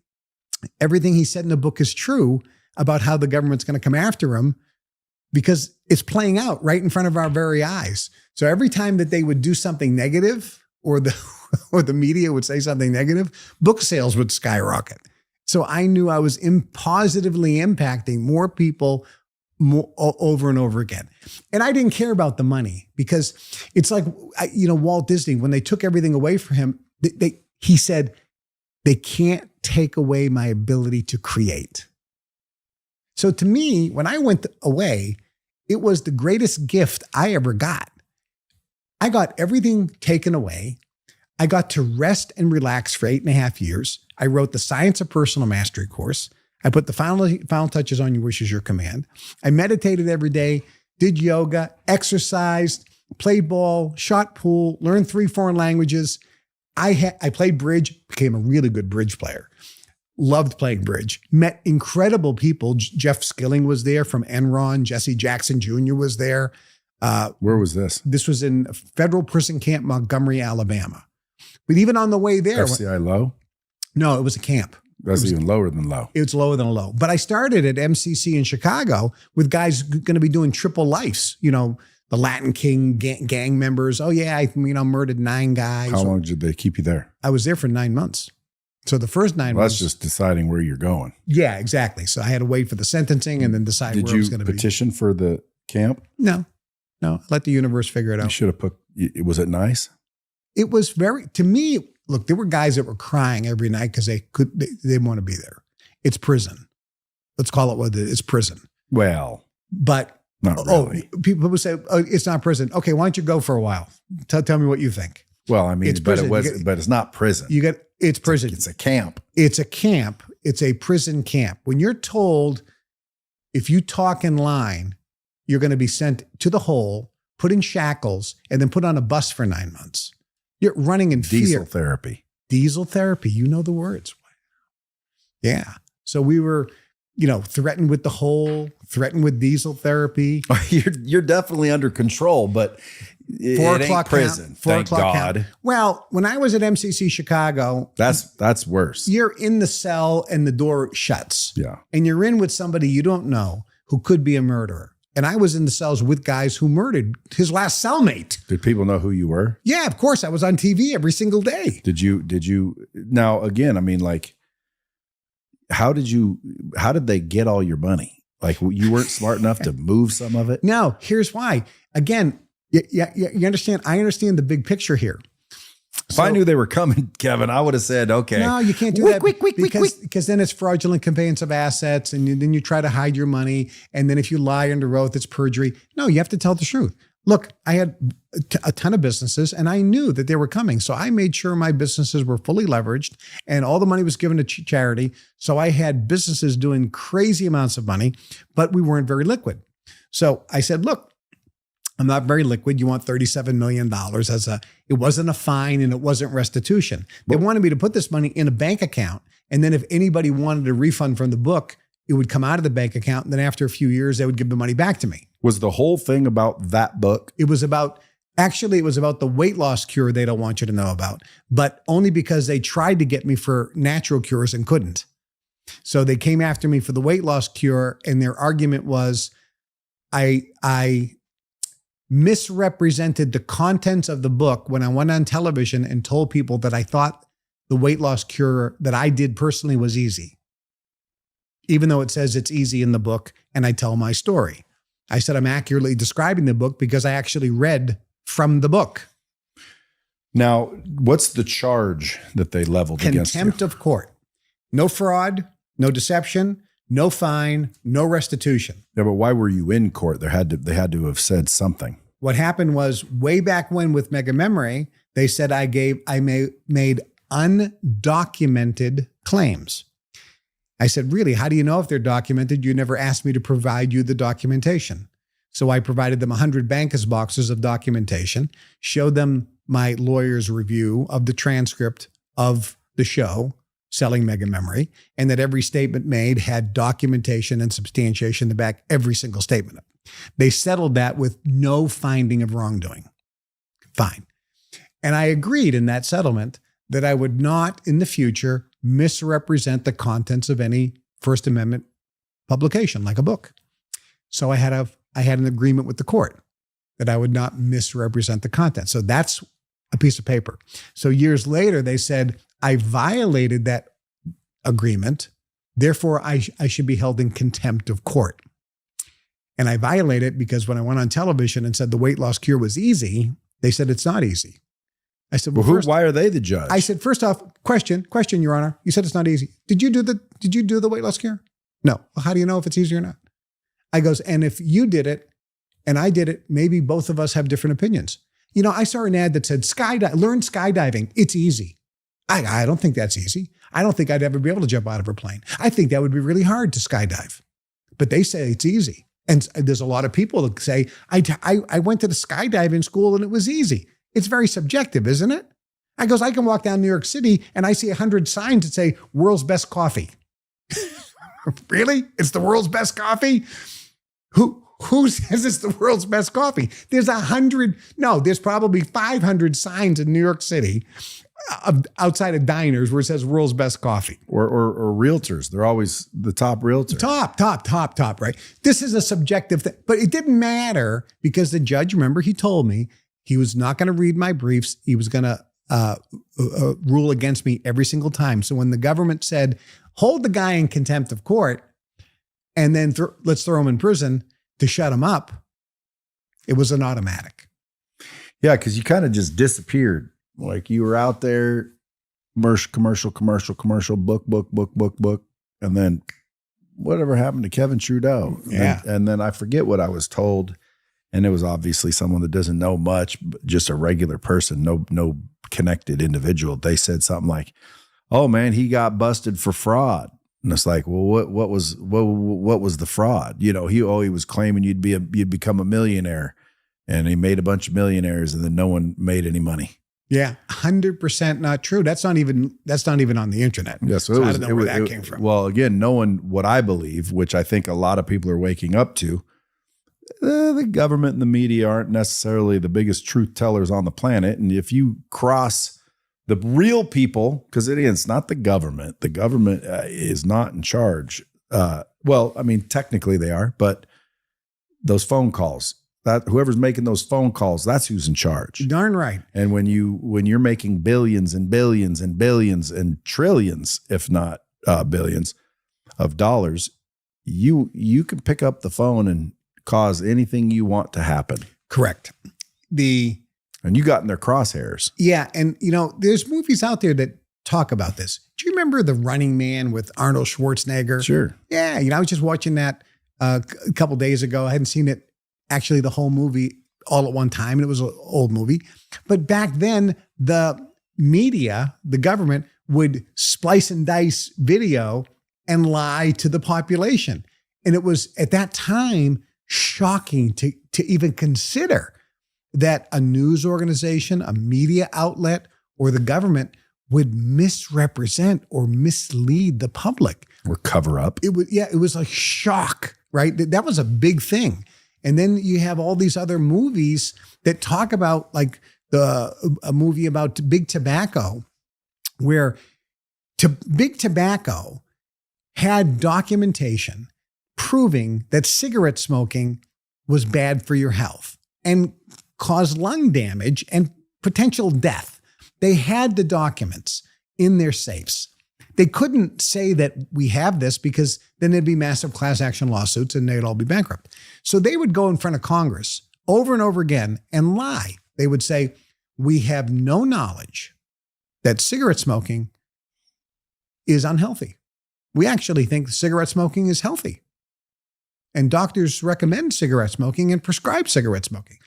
everything he said in the book is true about how the government's going to come after him because it's playing out right in front of our very eyes. So every time that they would do something negative or the media would say something negative, book sales would skyrocket. So I knew I was positively impacting more people over and over again. And I didn't care about the money because it's like, Walt Disney, when they took everything away from him, he said, they can't take away my ability to create. So to me, when I went away, it was the greatest gift I ever got. I got everything taken away. I got to rest and relax for 8.5 years. I wrote the Science of Personal Mastery course. I put the final touches on Your Wish is Your Command. I meditated every day, did yoga, exercised, played ball, shot pool, learned 3 foreign languages. I played bridge, became a really good bridge player. Loved playing bridge. Met incredible people. Jeff Skilling was there from Enron. Jesse Jackson Jr. was there. Where was this? This was in a federal prison camp, Montgomery, Alabama. But even on the way there. FCI low? No, it was a camp. That's even lower than low. It's lower than a low. But I started at MCC in Chicago with guys going to be doing triple lives. The Latin King gang members. Oh yeah, I murdered 9 guys. How long did they keep you there? I was there for 9 months. So the first 9 months. That's just deciding where you're going. Yeah, exactly. So I had to wait for the sentencing and then decide where I was going to be. Did you petition for the camp? No. Let the universe figure it out. You should have put. Was it nice? It was to me. Look, there were guys that were crying every night because they didn't want to be there. It's prison. Let's call it what it is. It's prison. Well, but not really. People would say, "Oh, it's not prison." Okay, why don't you go for a while? Tell me what you think. Well, I mean, it's prison. But it's not prison. It's prison. It's a camp. It's a camp. It's a prison camp. When you're told, if you talk in line, you're going to be sent to the hole, put in shackles, and then put on a bus for 9 months. You're running in fear. Diesel therapy. Diesel therapy. You know the words. Yeah. So we were, threatened with the hole, threatened with diesel therapy. You're definitely under control, but 4 it o'clock ain't prison. Count, 4 Thank o'clock God. count. Well, when I was at MCC Chicago, That's worse. you're in the cell and the door shuts. Yeah. And you're in with somebody you don't know who could be a murderer. And I was in the cells with guys who murdered his last cellmate. Did people know who you were? Yeah, of course. I was on TV every single day. Did you now again, I mean, like, how did they get all your money? Like, you weren't smart enough to move some of it? No, here's why. Again, you understand? I understand the big picture here. If I knew they were coming, Kevin, I would have said, okay. No, you can't do that because then it's fraudulent conveyance of assets, and then you try to hide your money. And then if you lie under oath, it's perjury. No, you have to tell the truth. Look, I had a ton of businesses, and I knew that they were coming. So I made sure my businesses were fully leveraged, and all the money was given to charity. So I had businesses doing crazy amounts of money, but we weren't very liquid. So I said, look, I'm not very liquid. You want $37 million it wasn't a fine and it wasn't restitution. They wanted me to put this money in a bank account. And then if anybody wanted a refund from the book, it would come out of the bank account. And then after a few years, they would give the money back to me. Was the whole thing about that book? It was about the weight loss cure they don't want you to know about, but only because they tried to get me for natural cures and couldn't. So they came after me for the weight loss cure. And their argument was, I misrepresented the contents of the book when I went on television and told people that I thought the weight loss cure that I did personally was easy, even though it says it's easy in the book and I tell my story. I said I'm accurately describing the book because I actually read from the book. Now, what's the charge that they leveled against you? Contempt of court. No fraud, no deception, no fine, no restitution. Yeah, but why were you in court? They had to have said something. What happened was way back when with Mega Memory, they said I made undocumented claims. I said, really, how do you know if they're documented? You never asked me to provide you the documentation. So I provided them 100 bankers boxes of documentation, showed them my lawyer's review of the transcript of the show, Selling Mega Memory, and that every statement made had documentation and substantiation to back every single statement up. They settled that with no finding of wrongdoing. Fine. And I agreed in that settlement that I would not in the future misrepresent the contents of any First Amendment publication, like a book. So I had an agreement with the court that I would not misrepresent the content. So that's a piece of paper. So years later, they said, I violated that agreement. Therefore, I should be held in contempt of court. And I violated it because when I went on television and said the weight loss cure was easy, they said it's not easy. I said, well, why are they the judge? I said, first off, question, Your Honor. You said it's not easy. Did you do the weight loss cure? No. Well, how do you know if it's easy or not? I goes, and if you did it and I did it, maybe both of us have different opinions. You know, I saw an ad that said, learn skydiving. It's easy. I don't think that's easy. I don't think I'd ever be able to jump out of a plane. I think that would be really hard to skydive. But they say it's easy. And there's a lot of people that say, I went to the skydiving school and it was easy. It's very subjective, isn't it? I goes, I can walk down New York City and I see 100 signs that say world's best coffee. Really? It's the world's best coffee? Who says it's the world's best coffee? There's probably 500 signs in New York City outside of diners where it says world's best coffee. Or realtors. They're always the top realtor. Top, right? This is a subjective thing, but it didn't matter because the judge, remember, he told me he was not going to read my briefs. He was going to rule against me every single time. So when the government said, hold the guy in contempt of court and then let's throw him in prison to shut him up, it was an automatic. Yeah, because you kind of just disappeared. Like you were out there, commercial, book. And then whatever happened to Kevin Trudeau? Yeah. And then I forget what I was told. And it was obviously someone that doesn't know much, but just a regular person, no connected individual. They said something like, oh man, he got busted for fraud. And it's like, well, what was the fraud? You know, he was claiming you'd become a millionaire, and he made a bunch of millionaires, and then no one made any money. Yeah, 100% not true. That's not even on the internet. Yeah, so I don't know where that came from. Well, again, knowing what I believe, which I think a lot of people are waking up to, the government and the media aren't necessarily the biggest truth tellers on the planet. And if you cross the real people, because it's not the government. The government is not in charge. Well, I mean, technically they are, but those phone calls, that whoever's making those phone calls, that's who's in charge. Darn right. And when you're making billions and billions and billions and trillions, if not billions of dollars, you can pick up the phone and cause anything you want to happen. Correct. And you got in their crosshairs. Yeah. And, there's movies out there that talk about this. Do you remember The Running Man with Arnold Schwarzenegger? Sure. Yeah. I was just watching that a couple days ago. I hadn't seen it, actually, the whole movie all at one time. And it was an old movie. But back then, the media, the government, would splice and dice video and lie to the population. And it was, at that time, shocking to even consider that a news organization, a media outlet, or the government would misrepresent or mislead the public. Or cover up. It was a shock, right? That was a big thing. And then you have all these other movies that talk about, like a movie about big tobacco, where big tobacco had documentation proving that cigarette smoking was bad for your health and caused lung damage and potential death. They had the documents in their safes. They couldn't say that we have this, because then there'd be massive class action lawsuits and they'd all be bankrupt. So they would go in front of Congress over and over again and lie. They would say, we have no knowledge that cigarette smoking is unhealthy. We actually think cigarette smoking is healthy. And doctors recommend cigarette smoking and prescribe cigarette smoking.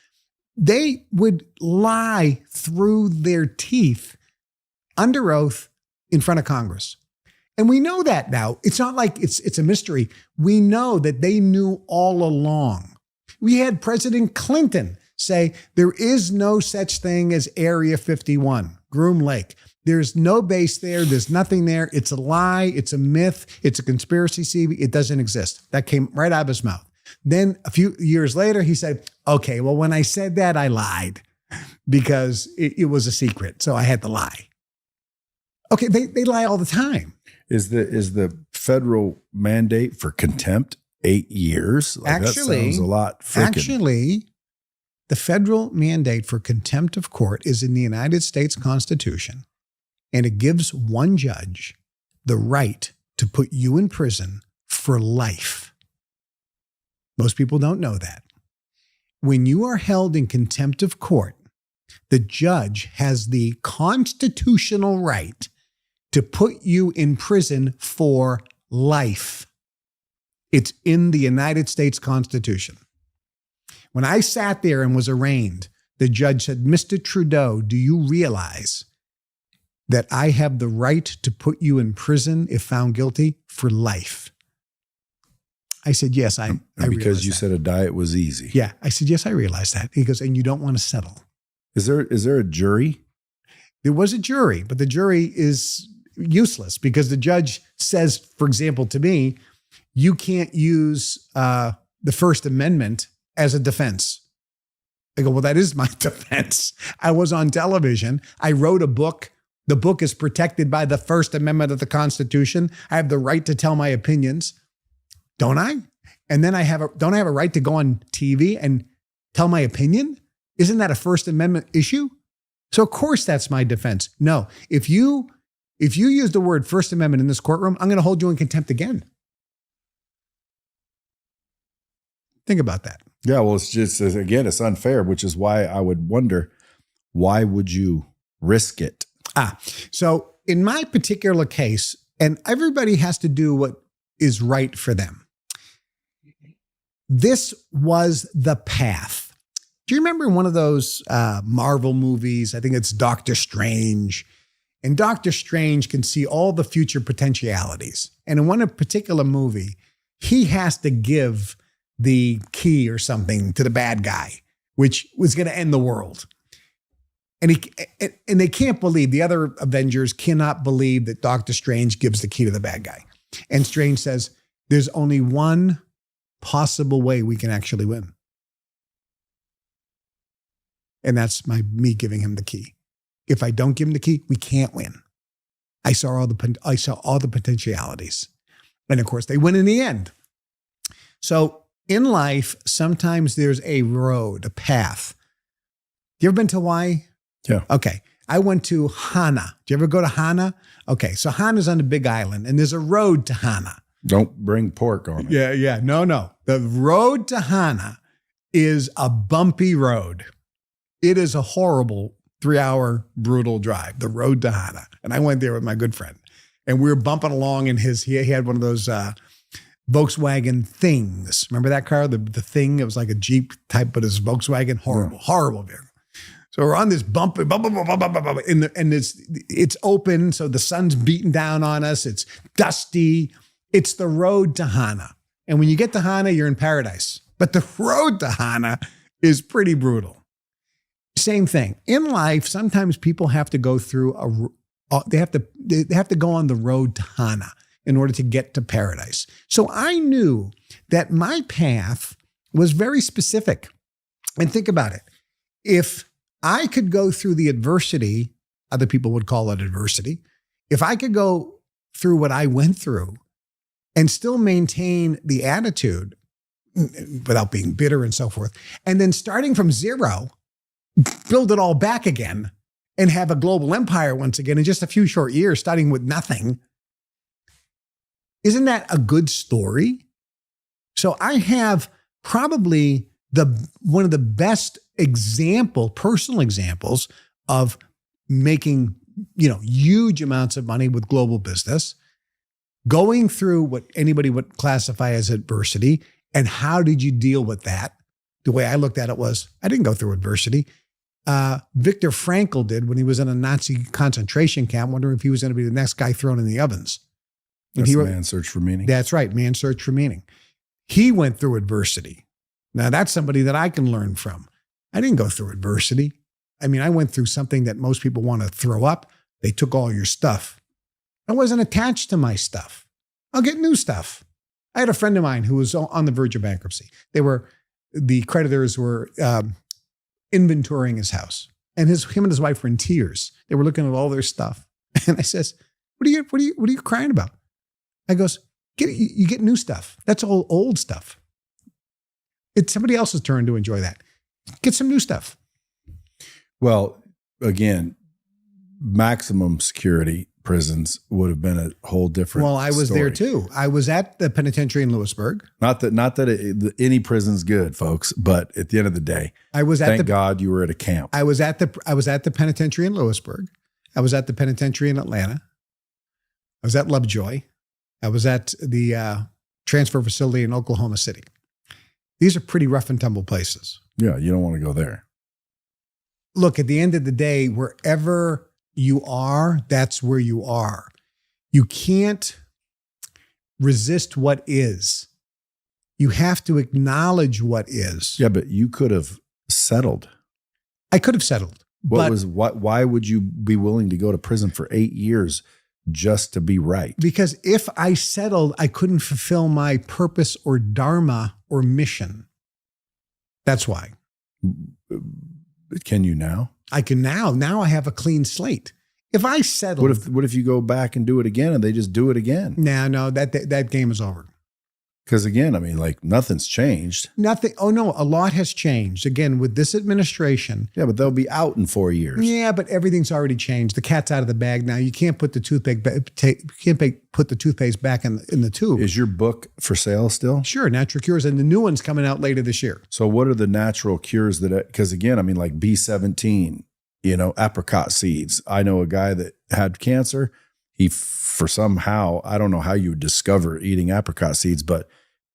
They would lie through their teeth under oath in front of Congress. And we know that now. It's not like it's a mystery. We know that they knew all along. We had President Clinton say there is no such thing as Area 51, Groom Lake. There's no base there. There's nothing there. It's a lie. It's a myth. It's a conspiracy theory. It doesn't exist. That came right out of his mouth. Then a few years later, he said, okay, well, when I said that, I lied because it was a secret. So I had to lie. Okay, they lie all the time. Is the federal mandate for contempt 8 years? Like, actually, that sounds a lot freaking. Actually, the federal mandate for contempt of court is in the United States Constitution, and it gives one judge the right to put you in prison for life. Most people don't know that. When you are held in contempt of court, the judge has the constitutional right to put you in prison for life. It's in the United States Constitution. When I sat there and was arraigned, the judge said, Mr. Trudeau, do you realize that I have the right to put you in prison if found guilty for life? I said, yes, I because you that. said a diet was easy. Yeah. I said, yes, I realize that. He goes, and you don't want to settle. Is there a jury? There was a jury, but the jury is useless because the judge says, for example, to me, you can't use the First Amendment as a defense. I go, well, that is my defense. I was on television. I wrote a book. The book is protected by the First Amendment of the Constitution. I have the right to tell my opinions. Don't I? And then don't I have a right to go on TV and tell my opinion? Isn't that a First Amendment issue? So of course that's my defense. No, if you use the word First Amendment in this courtroom, I'm going to hold you in contempt again. Think about that. Yeah, well, it's just, again, it's unfair, which is why I would wonder, why would you risk it? So in my particular case, and everybody has to do what is right for them. This was the path. Do you remember one of those Marvel movies? I think it's Doctor Strange. And Doctor Strange can see all the future potentialities. And in one particular movie, he has to give the key or something to the bad guy, which was going to end the world. And they can't believe, the other Avengers cannot believe that Doctor Strange gives the key to the bad guy. And Strange says, there's only one possible way we can actually win. And that's me giving him the key. If I don't give him the key, we can't win. I saw all the potentialities. And of course, they win in the end. So in life, sometimes there's a road, a path. You ever been to Hawaii? Yeah. Okay. I went to Hana. Did you ever go to Hana? Okay. So Hana's on the Big Island, and there's a road to Hana. Don't bring pork on it. Yeah. No. The road to Hana is a bumpy road. It is a horrible 3-hour brutal drive, the road to Hana. And I went there with my good friend. And we were bumping along in he had one of those Volkswagen Things. Remember that car? The Thing? It was like a Jeep type, but it's Volkswagen. Horrible vehicle. So we're on this bump, and it's open, so the sun's beating down on us. It's dusty. It's the road to Hana. And when you get to Hana, you're in paradise. But the road to Hana is pretty brutal. Same thing. In life, sometimes people have to go through they have to go on the road to Hana in order to get to paradise. So I knew that my path was very specific. And think about it. If I could go through the adversity, other people would call it adversity. If I could go through what I went through and still maintain the attitude without being bitter and so forth, and then starting from zero, build it all back again and have a global empire once again in just a few short years, starting with nothing. Isn't that a good story? So I have probably one of the best personal examples of making, huge amounts of money with global business, going through what anybody would classify as adversity. And how did you deal with that? The way I looked at it was, I didn't go through adversity. Viktor Frankl did when he was in a Nazi concentration camp, wondering if he was going to be the next guy thrown in the ovens. That's Man's Search for Meaning. That's right, Man's Search for Meaning. He went through adversity. Now, that's somebody that I can learn from. I didn't go through adversity. I mean, I went through something that most people want to throw up. They took all your stuff. I wasn't attached to my stuff. I'll get new stuff. I had a friend of mine who was on the verge of bankruptcy. The creditors were inventorying his house, and him and his wife were in tears. They were looking at all their stuff. And I says, what are you crying about? I goes, you get new stuff. That's all old stuff. It's somebody else's turn to enjoy that. Get some new stuff. Well, again, maximum security prisons would have been a whole different Well, I was story. there too. I was at the penitentiary in Lewisburg. Not that any prison's good, folks, but at the end of the day, thank God you were at a camp. I was at the penitentiary in Lewisburg. I was at the penitentiary in Atlanta. I was at Lovejoy. I was at the transfer facility in Oklahoma City. These are pretty rough and tumble places. Yeah, you don't want to go there. Look, at the end of the day, wherever you are, that's where you are. You can't resist what is. You have to acknowledge what is. Yeah, but you could have settled. I could have settled. Why would you be willing to go to prison for 8 years just to be right? Because if I settled, I couldn't fulfill my purpose or dharma or mission. That's why. Can you now? I can now. Now I have a clean slate. If I settled. What if you go back and do it again and they just do it again? No, that game is over. Because again, I mean, like nothing's changed. Nothing. Oh no, a lot has changed. Again, with this administration. Yeah, but they'll be out in 4 years. Yeah, but everything's already changed. The cat's out of the bag now. You can't put the toothpaste back in the tube. Is your book for sale still? Sure, Natural Cures, and the new one's coming out later this year. So what are the natural cures that? Because again, I mean, like B17, apricot seeds. I know a guy that had cancer. For somehow, I don't know how you would discover eating apricot seeds, but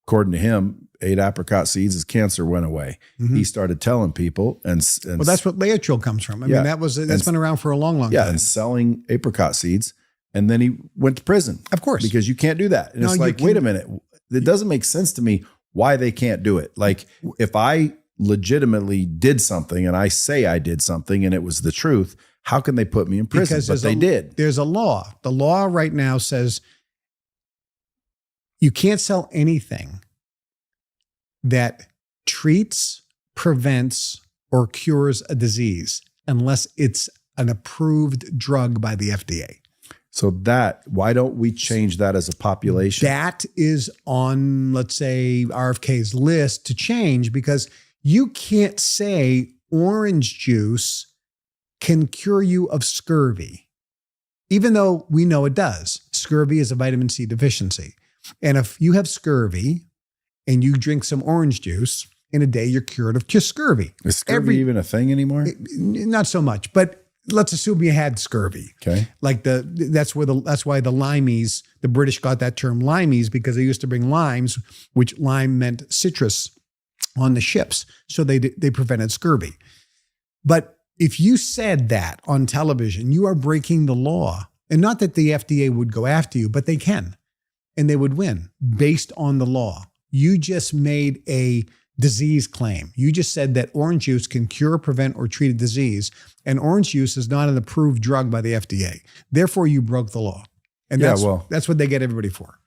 according to him, ate apricot seeds, his cancer went away. Mm-hmm. He started telling people, and well, that's what Laetrile comes from. I mean, that's been around for a long time. Yeah, and selling apricot seeds, and then he went to prison. Of course, because you can't do that. And it's like, wait a minute, it doesn't make sense to me why they can't do it. Like, if I legitimately did something, and I say I did something, and it was the truth, how can they put me in prison? Because they did. There's a law. The law right now says you can't sell anything that treats, prevents, or cures a disease unless it's an approved drug by the FDA. So why don't we change that as a population? That is on, let's say, RFK's list to change, because you can't say orange juice can cure you of scurvy, even though we know it does. Scurvy is a vitamin C deficiency. And if you have scurvy and you drink some orange juice, in a day, you're cured of scurvy. Is scurvy even a thing anymore? Not so much, but let's assume you had scurvy. Okay. Like that's why the limeys, the British got that term limeys, because they used to bring limes, which lime meant citrus, on the ships. So they prevented scurvy. But if you said that on television, you are breaking the law. And not that the FDA would go after you, but they can. And they would win based on the law. You just made a disease claim. You just said that orange juice can cure, prevent, or treat a disease, and orange juice is not an approved drug by the FDA. Therefore, you broke the law. And that's what they get everybody for.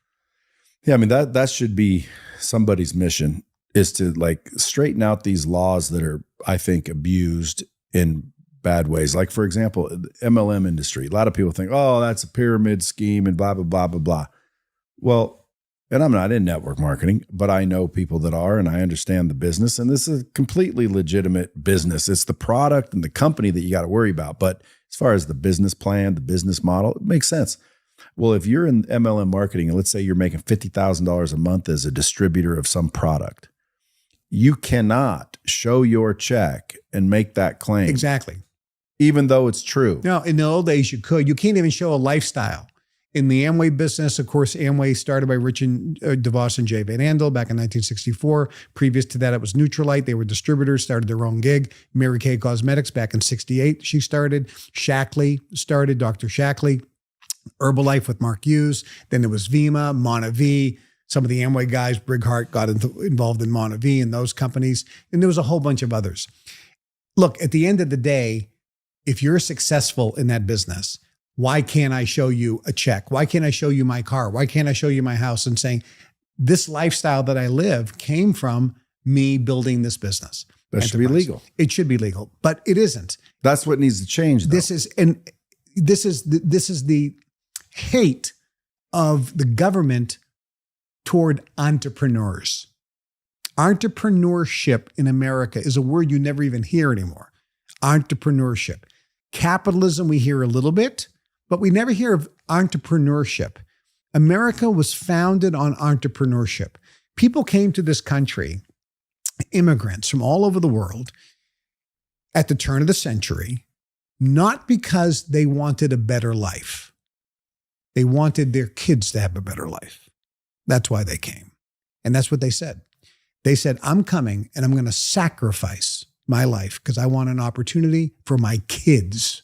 Yeah, I mean, that should be somebody's mission, is to like straighten out these laws that are, I think, abused in bad ways. Like, for example, the MLM industry. A lot of people think, oh, that's a pyramid scheme and blah, blah, blah, blah, blah. Well, and I'm not in network marketing, but I know people that are, and I understand the business. And this is a completely legitimate business. It's the product and the company that you got to worry about. But as far as the business plan, the business model, it makes sense. Well, if you're in MLM marketing, and let's say you're making $50,000 a month as a distributor of some product, you cannot show your check and make that claim. Exactly. Even though it's true. No, in the old days, you could. You can't even show a lifestyle. In the Amway business, of course, Amway started by Rich DeVos and Jay Van Andel back in 1964. Previous to that, it was Nutrilite. They were distributors, started their own gig. Mary Kay Cosmetics back in 68, she started. Shackley started, Dr. Shackley. Herbalife with Mark Hughes. Then there was Vima, Monavie. Some of the Amway guys, Brighart, got involved in Monavie and those companies. And there was a whole bunch of others. Look, at the end of the day, if you're successful in that business, why can't I show you a check? Why can't I show you my car? Why can't I show you my house and saying, this lifestyle that I live came from me building this business? That should be legal. It should be legal, but it isn't. That's what needs to change, though. This is the hate of the government toward entrepreneurs. Entrepreneurship in America is a word you never even hear anymore. Entrepreneurship. Capitalism, we hear a little bit, but we never hear of entrepreneurship. America was founded on entrepreneurship. People came to this country, immigrants from all over the world, at the turn of the century, not because they wanted a better life. They wanted their kids to have a better life. That's why they came. And that's what they said. They said, I'm coming and I'm going to sacrifice my life because I want an opportunity for my kids.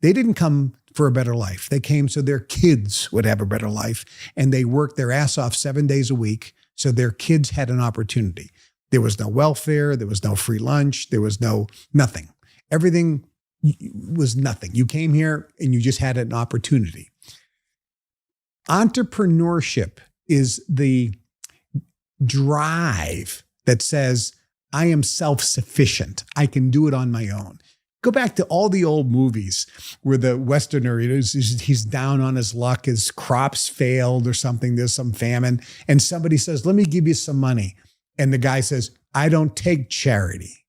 They didn't come for a better life. They came so their kids would have a better life. And they worked their ass off 7 days a week so their kids had an opportunity. There was no welfare. There was no free lunch. There was nothing. Everything was nothing. You came here and you just had an opportunity. Entrepreneurship is the drive that says, I am self-sufficient. I can do it on my own. Go back to all the old movies where the Westerner, he's down on his luck, his crops failed or something, there's some famine, and somebody says, let me give you some money. And the guy says, I don't take charity.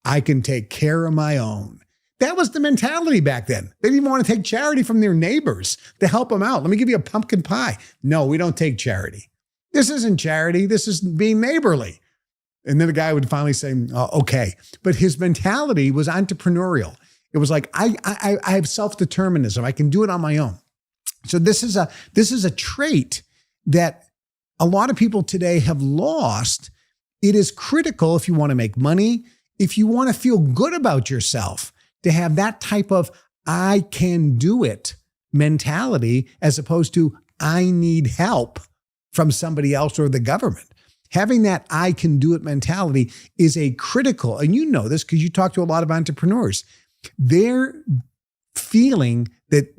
I can take care of my own. That was the mentality back then. They didn't even want to take charity from their neighbors to help them out. Let me give you a pumpkin pie. No, we don't take charity. This isn't charity. This is being neighborly. And then the guy would finally say, okay. But his mentality was entrepreneurial. It was like, I have self-determinism. I can do it on my own. So this is a trait that a lot of people today have lost. It is critical if you want to make money, if you want to feel good about yourself, to have that type of I can do it mentality as opposed to I need help from somebody else or the government. Having that I can do it mentality is a critical, and you know this because you talk to a lot of entrepreneurs. They're feeling that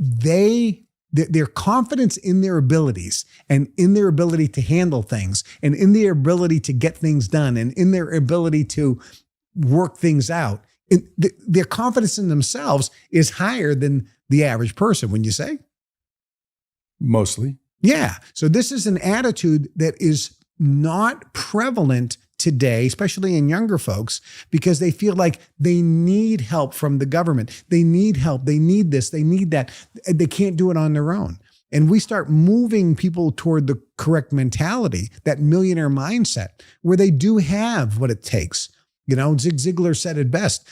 their confidence in their abilities and in their ability to handle things and in their ability to get things done and in their ability to work things out. Their confidence in themselves is higher than the average person, wouldn't you say? Mostly. Yeah. So this is an attitude that is not prevalent today, especially in younger folks, because they feel like they need help from the government. They need help. They need this. They need that. They can't do it on their own. And we start moving people toward the correct mentality, that millionaire mindset, where they do have what it takes. You know, Zig Ziglar said it best.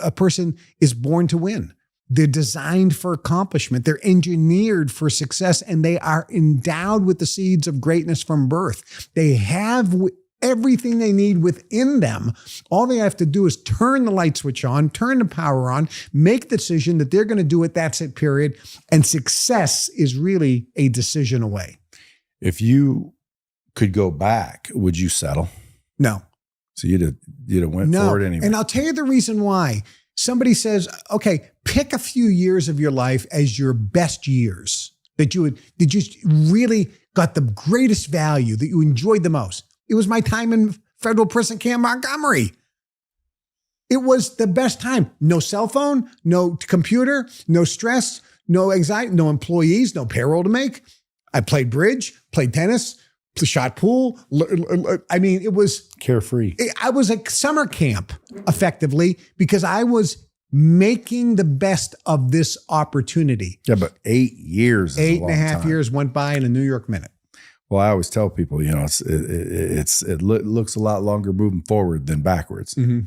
A person is born to win. They're designed for accomplishment. They're engineered for success, and they are endowed with the seeds of greatness from birth. They have everything they need within them. All they have to do is turn the light switch on, turn the power on, make the decision that they're going to do it. That's it, period. And success is really a decision away. If you could go back, would you settle? No. So you'd have went forward anyway. And I'll tell you the reason why. Somebody says, okay, pick a few years of your life as your best years that you really got the greatest value, that you enjoyed the most. It was my time in federal prison camp Montgomery. It was the best time. No cell phone, no computer, no stress, no anxiety, no employees, no payroll to make. I played bridge, played tennis, shot pool. I mean, it was carefree. I was a summer camp effectively because I was making the best of this opportunity. Yeah, but 8 years, 8.5 years went by in a New York minute. Well, I always tell people, you know, it looks a lot longer moving forward than backwards. Mm-hmm.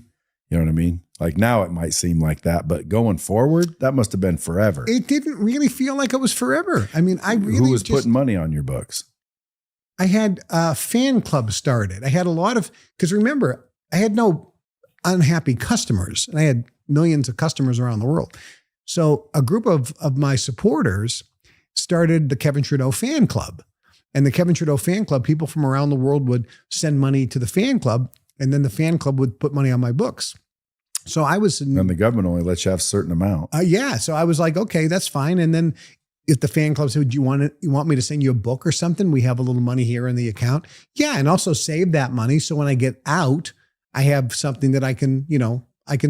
You know what I mean? Like now it might seem like that, but going forward, that must have been forever. It didn't really feel like it was forever. I mean, Who was putting money on your books? I had a fan club started. I had a lot of, because remember, I had no unhappy customers, and I had millions of customers around the world. So a group of my supporters started the Kevin Trudeau fan club. And the Kevin Trudeau fan club, people from around the world would send money to the fan club, and then the fan club would put money on my books. So I was... And the government only lets you have a certain amount. Yeah. So I was like, okay, that's fine. And then if the fan club said, you want me to send you a book or something? We have a little money here in the account. Yeah. And also save that money. So when I get out, I have something that I can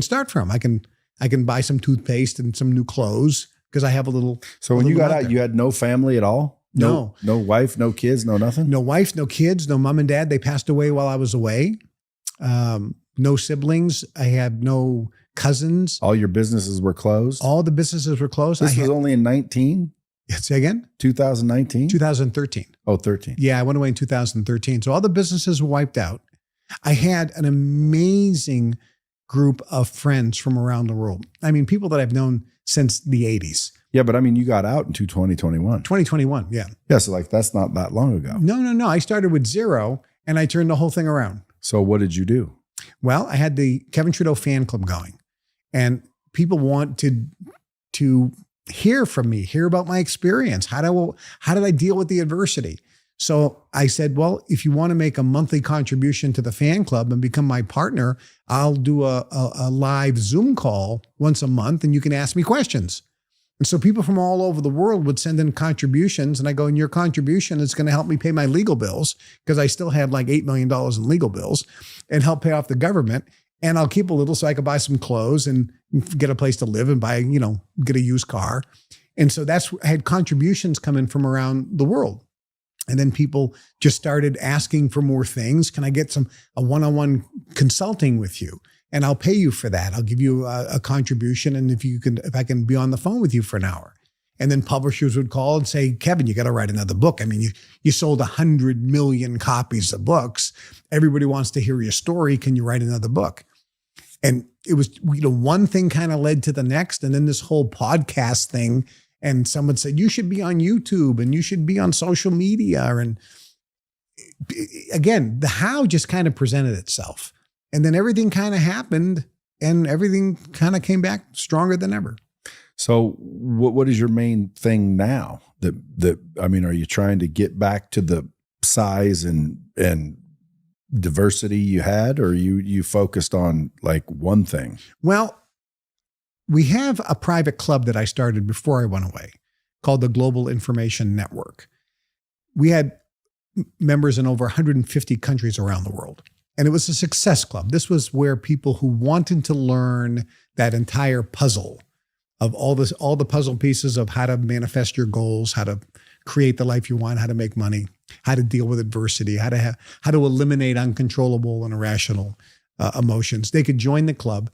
start from. I can buy some toothpaste and some new clothes because I have a little. So when you got out, you had no family at all? No wife, no kids, no nothing? No wife, no kids, no mom and dad. They passed away while I was away. No siblings. I had no cousins. All your businesses were closed? All the businesses were closed. This was only in 19? Say again? 2019? 2013. Oh, 13. Yeah, I went away in 2013. So all the businesses were wiped out. I had an amazing group of friends from around the world. I mean, people that I've known since the 80s. Yeah, but I mean, you got out in 2021. 2021, yeah. Yeah, so like that's not that long ago. No. I started with zero and I turned the whole thing around. So what did you do? Well, I had the Kevin Trudeau fan club going, and people want to hear from me, hear about my experience. How did I deal with the adversity? So I said, well, if you want to make a monthly contribution to the fan club and become my partner, I'll do a live Zoom call once a month and you can ask me questions. And so people from all over the world would send in contributions, and I go, and your contribution is going to help me pay my legal bills, because I still had like $8 million in legal bills, and help pay off the government. And I'll keep a little so I could buy some clothes and get a place to live and buy, get a used car. And so I had contributions come in from around the world. And then people just started asking for more things. Can I get a one-on-one consulting with you? And I'll pay you for that. I'll give you a contribution. And if I can be on the phone with you for an hour. And then publishers would call and say, Kevin, you got to write another book. I mean, you sold 100 million copies of books. Everybody wants to hear your story. Can you write another book? And it was, one thing kind of led to the next. And then this whole podcast thing. And someone said, you should be on YouTube and you should be on social media. And again, the how just kind of presented itself. And then everything kind of happened and everything kind of came back stronger than ever. So what is your main thing now? Are you trying to get back to the size and diversity you had, or you focused on like one thing? Well, we have a private club that I started before I went away called the Global Information Network. We had members in over 150 countries around the world. And it was a success club. This was where people who wanted to learn that entire puzzle of all the puzzle pieces of how to manifest your goals, how to create the life you want, how to make money, how to deal with adversity, how to eliminate uncontrollable and irrational emotions. They could join the club,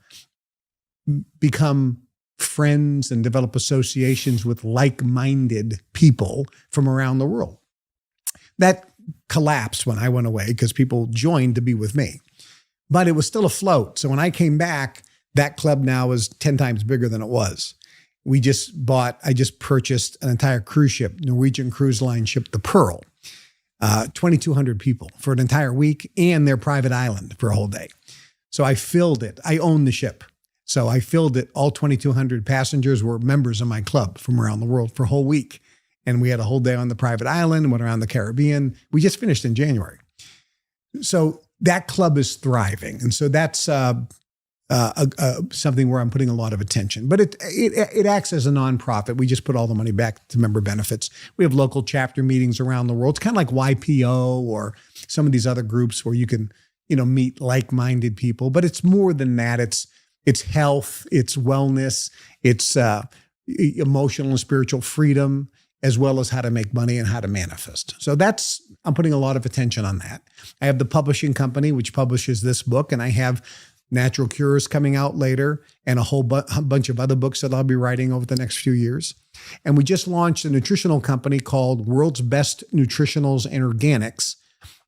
become friends, and develop associations with like-minded people from around the world. That collapsed when I went away because people joined to be with me. But it was still afloat. So when I came back, that club now is 10 times bigger than it was. I just purchased an entire cruise ship, Norwegian Cruise Line ship, the Pearl, 2,200 people for an entire week and their private island for a whole day. So I filled it. I owned the ship. So I filled it. All 2,200 passengers were members of my club from around the world for a whole week. And we had a whole day on the private island, went around the Caribbean. We just finished in January. So that club is thriving. And so that's something where I'm putting a lot of attention. But it acts as a nonprofit. We just put all the money back to member benefits. We have local chapter meetings around the world. It's kind of like YPO or some of these other groups where you can, meet like-minded people. But it's more than that. It's health, it's wellness, it's emotional and spiritual freedom, as well as how to make money and how to manifest. So I'm putting a lot of attention on that. I have the publishing company, which publishes this book, and I have Natural Cures coming out later and a whole bunch of other books that I'll be writing over the next few years. And we just launched a nutritional company called World's Best Nutritionals and Organics.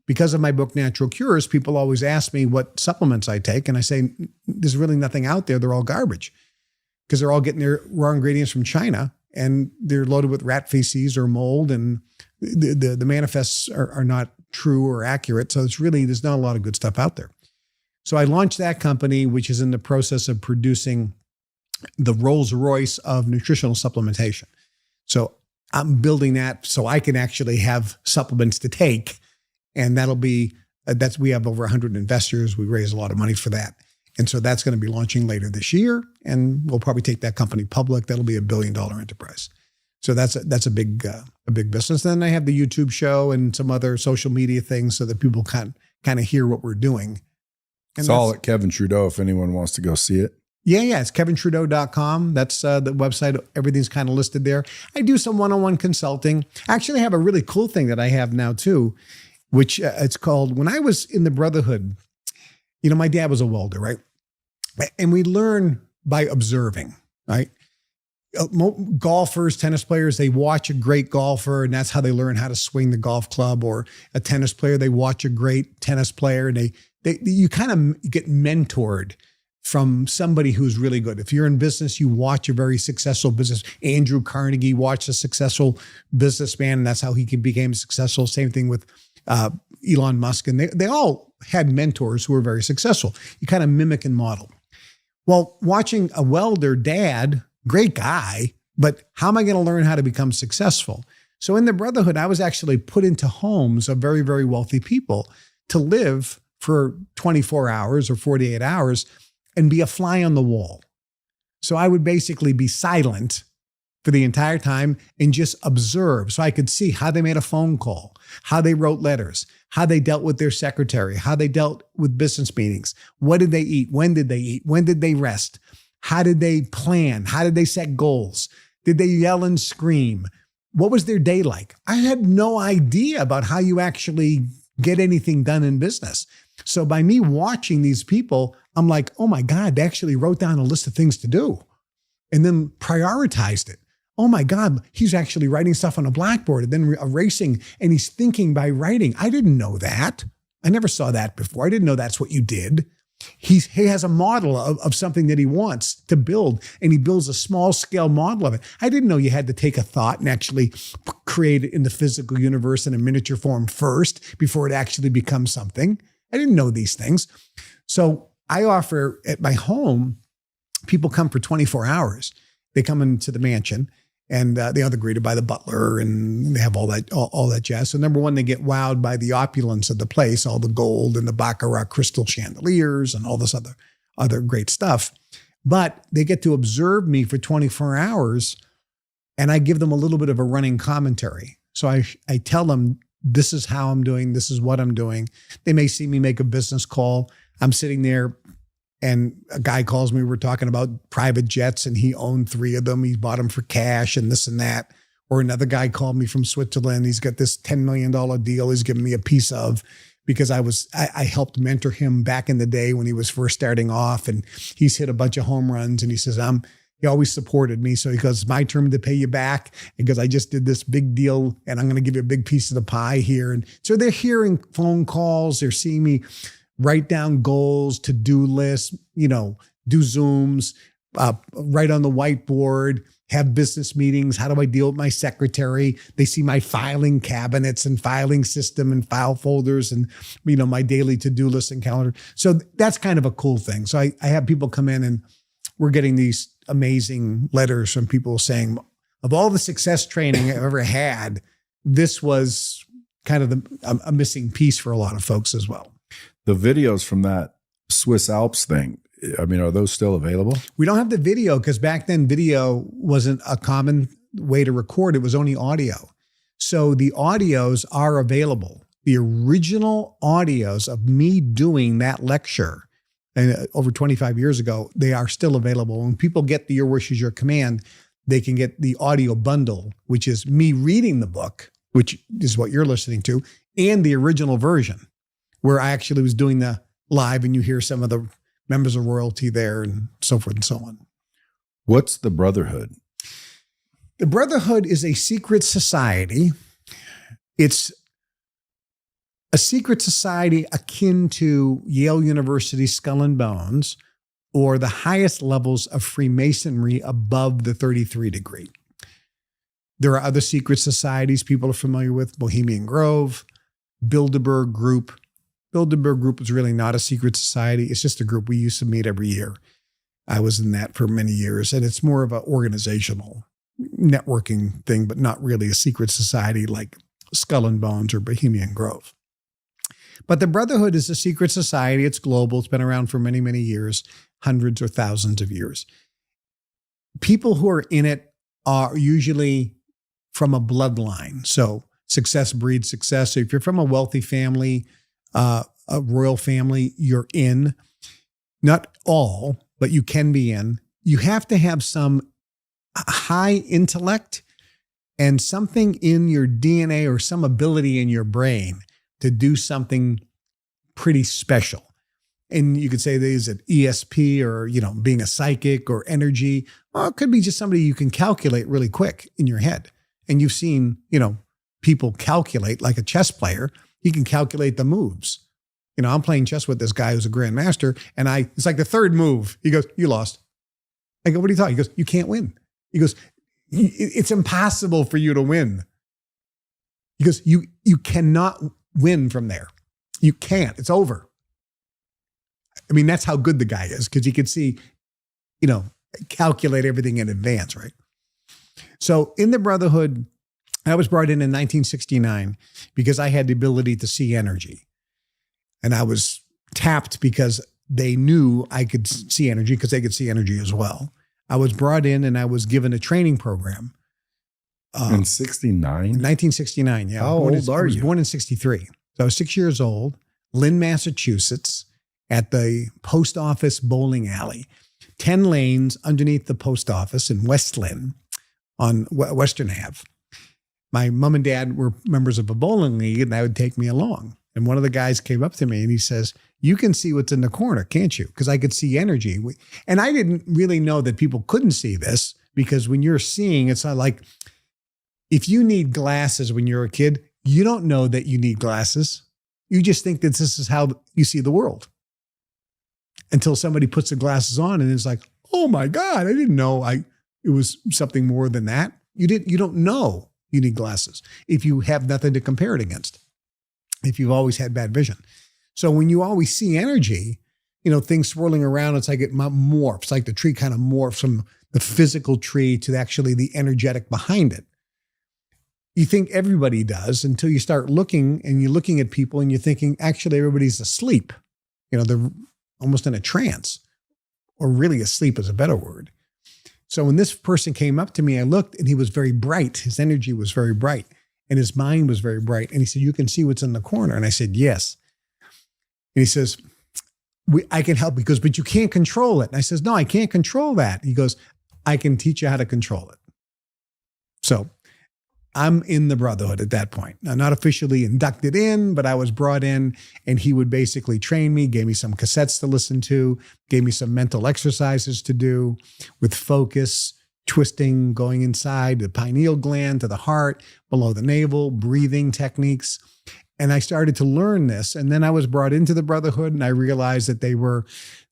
Because of my book, Natural Cures, people always ask me what supplements I take. And I say, there's really nothing out there. They're all garbage because they're all getting their raw ingredients from China. And they're loaded with rat feces or mold, and the manifests are not true or accurate. So there's not a lot of good stuff out there. So I launched that company, which is in the process of producing the Rolls Royce of nutritional supplementation. So I'm building that so I can actually have supplements to take. And we have over 100 investors. We raise a lot of money for that. And so that's going to be launching later this year, and we'll probably take that company public. That'll be a $1 billion enterprise. So that's a big business. Then I have the YouTube show and some other social media things so that people kind of hear what we're doing. And it's all at Kevin Trudeau if anyone wants to go see it. Yeah. It's KevinTrudeau.com. That's the website. Everything's kind of listed there. I do some one-on-one consulting. Actually, I have a really cool thing that I have now too, which it's called, when I was in the Brotherhood, my dad was a welder, right? And we learn by observing, right? Golfers, tennis players, they watch a great golfer and that's how they learn how to swing the golf club. Or a tennis player, they watch a great tennis player and you kind of get mentored from somebody who's really good. If you're in business, you watch a very successful business. Andrew Carnegie watched a successful businessman, and that's how he became successful. Same thing with Elon Musk. And they all had mentors who were very successful. You kind of mimic and model. Well, watching a welder dad, great guy, but how am I going to learn how to become successful? So in the Brotherhood, I was actually put into homes of very, very wealthy people to live for 24 hours or 48 hours and be a fly on the wall. So I would basically be silent for the entire time and just observe. So I could see how they made a phone call, how they wrote letters, how they dealt with their secretary, how they dealt with business meetings. What did they eat? When did they eat? When did they rest? How did they plan? How did they set goals? Did they yell and scream? What was their day like? I had no idea about how you actually get anything done in business. So by me watching these people, I'm like, oh my God, they actually wrote down a list of things to do and then prioritized it. Oh my God, he's actually writing stuff on a blackboard and then erasing, and he's thinking by writing. I didn't know that. I never saw that before. I didn't know that's what you did. He has a model of something that he wants to build, and he builds a small scale model of it. I didn't know you had to take a thought and actually create it in the physical universe in a miniature form first before it actually becomes something. I didn't know these things. So I offer at my home, people come for 24 hours. They come into the mansion and they are greeted by the butler and they have all that jazz. So number one, they get wowed by the opulence of the place, all the gold and the baccarat crystal chandeliers and all this other great stuff. But they get to observe me for 24 hours and I give them a little bit of a running commentary. So I tell them this is how I'm doing. This is what I'm doing. They may see me make a business call. I'm sitting there and a guy calls me. We're talking about private jets and he owned 3 of them. He bought them for cash and this and that. Or another guy called me from Switzerland. He's got this $10 million deal he's giving me a piece of because I helped mentor him back in the day when he was first starting off, and he's hit a bunch of home runs. And he says, he always supported me. So he goes, it's my turn to pay you back. Because I just did this big deal and I'm going to give you a big piece of the pie here. And so they're hearing phone calls. They're seeing me write down goals, to-do lists, do Zooms, write on the whiteboard, have business meetings. How do I deal with my secretary? They see my filing cabinets and filing system and file folders and, my daily to-do list and calendar. So that's kind of a cool thing. So I have people come in and we're getting these amazing letters from people saying, of all the success training I've ever had, this was kind of a missing piece for a lot of folks as well. The videos from that Swiss Alps thing, are those still available? We don't have the video because back then video wasn't a common way to record. It was only audio. So the audios are available. The original audios of me doing that lecture over 25 years ago, they are still available. When people get the Your Wish is Your Command, they can get the audio bundle, which is me reading the book, which is what you're listening to, and the original version, where I actually was doing the live and you hear some of the members of royalty there and so forth and so on. What's the Brotherhood? The Brotherhood is a secret society. It's a secret society akin to Yale University Skull and Bones, or the highest levels of Freemasonry above the 33 degree. There are other secret societies people are familiar with, Bohemian Grove, Bilderberg Group. Bilderberg Group is really not a secret society. It's just a group we used to meet every year. I was in that for many years, and it's more of an organizational networking thing, but not really a secret society like Skull and Bones or Bohemian Grove. But the Brotherhood is a secret society. It's global. It's been around for many, many years, hundreds or thousands of years. People who are in it are usually from a bloodline. So success breeds success. So if you're from a wealthy family, a royal family, you're in. Not all, but you can be in. You have to have some high intellect and something in your DNA or some ability in your brain to do something pretty special. And you could say there's an ESP or, being a psychic or energy. Well, it could be just somebody you can calculate really quick in your head. And you've seen, people calculate like a chess player. He can calculate the moves. I'm playing chess with this guy who's a grandmaster, and it's like the third move. He goes, "You lost." I go, "What are you talking?" He goes, "You can't win." He goes, "It's impossible for you to win." He goes, You cannot win from there. You can't. It's over. That's how good the guy is, because he could see, calculate everything in advance, right? So in the Brotherhood, I was brought in 1969 because I had the ability to see energy. And I was tapped because they knew I could see energy because they could see energy as well. I was brought in and I was given a training program. In 69? 1969, yeah. How old are you? I was born in 63. So I was 6 years old, Lynn, Massachusetts, at the post office bowling alley. 10 lanes underneath the post office in West Lynn on Western Ave. My mom and dad were members of a bowling league, and that would take me along. And one of the guys came up to me and he says, "You can see what's in the corner, can't you?" Because I could see energy. And I didn't really know that people couldn't see this, because when you're seeing, it's not like, if you need glasses when you're a kid, you don't know that you need glasses. You just think that this is how you see the world. Until somebody puts the glasses on and it's like, "Oh my God, I didn't know it was something more than that." You don't know you need glasses if you have nothing to compare it against, if you've always had bad vision. So when you always see energy, things swirling around, it's like it morphs, like the tree kind of morphs from the physical tree to actually the energetic behind it. You think everybody does until you start looking, and you're looking at people and you're thinking, actually, everybody's asleep. They're almost in a trance, or really asleep is a better word. So when this person came up to me, I looked and he was very bright. His energy was very bright. and his mind was very bright. And he said, "You can see what's in the corner." And I said, "Yes." And he says, "I can help." He goes, "But you can't control it." And I says, "No, I can't control that." He goes, "I can teach you how to control it." So I'm in the brotherhood at that point. Now, not officially inducted in, but I was brought in, and he would basically train me, gave me some cassettes to listen to, gave me some mental exercises to do with focus, twisting, going inside the pineal gland to the heart, below the navel, breathing techniques. And I started to learn this. And then I was brought into the brotherhood, and I realized that they were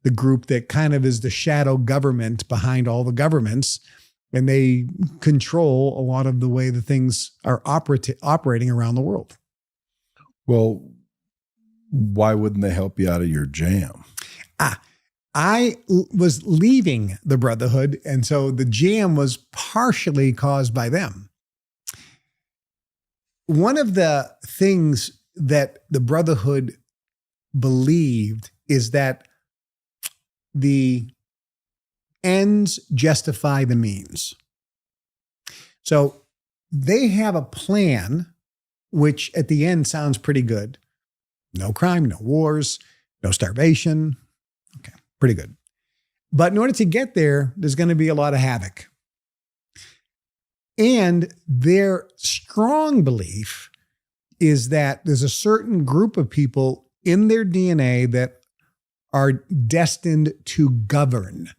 the group that kind of is the shadow government behind all the governments. And they control a lot of the way the things are operating around the world. Well, why wouldn't they help you out of your jam? I was leaving the brotherhood, and so the jam was partially caused by them. One of the things that the brotherhood believed is that the ends justify the means. So they have a plan, which at the end sounds pretty good. No crime, no wars, no starvation. Okay, pretty good. But in order to get there, there's going to be a lot of havoc. And their strong belief is that there's a certain group of people in their DNA that are destined to govern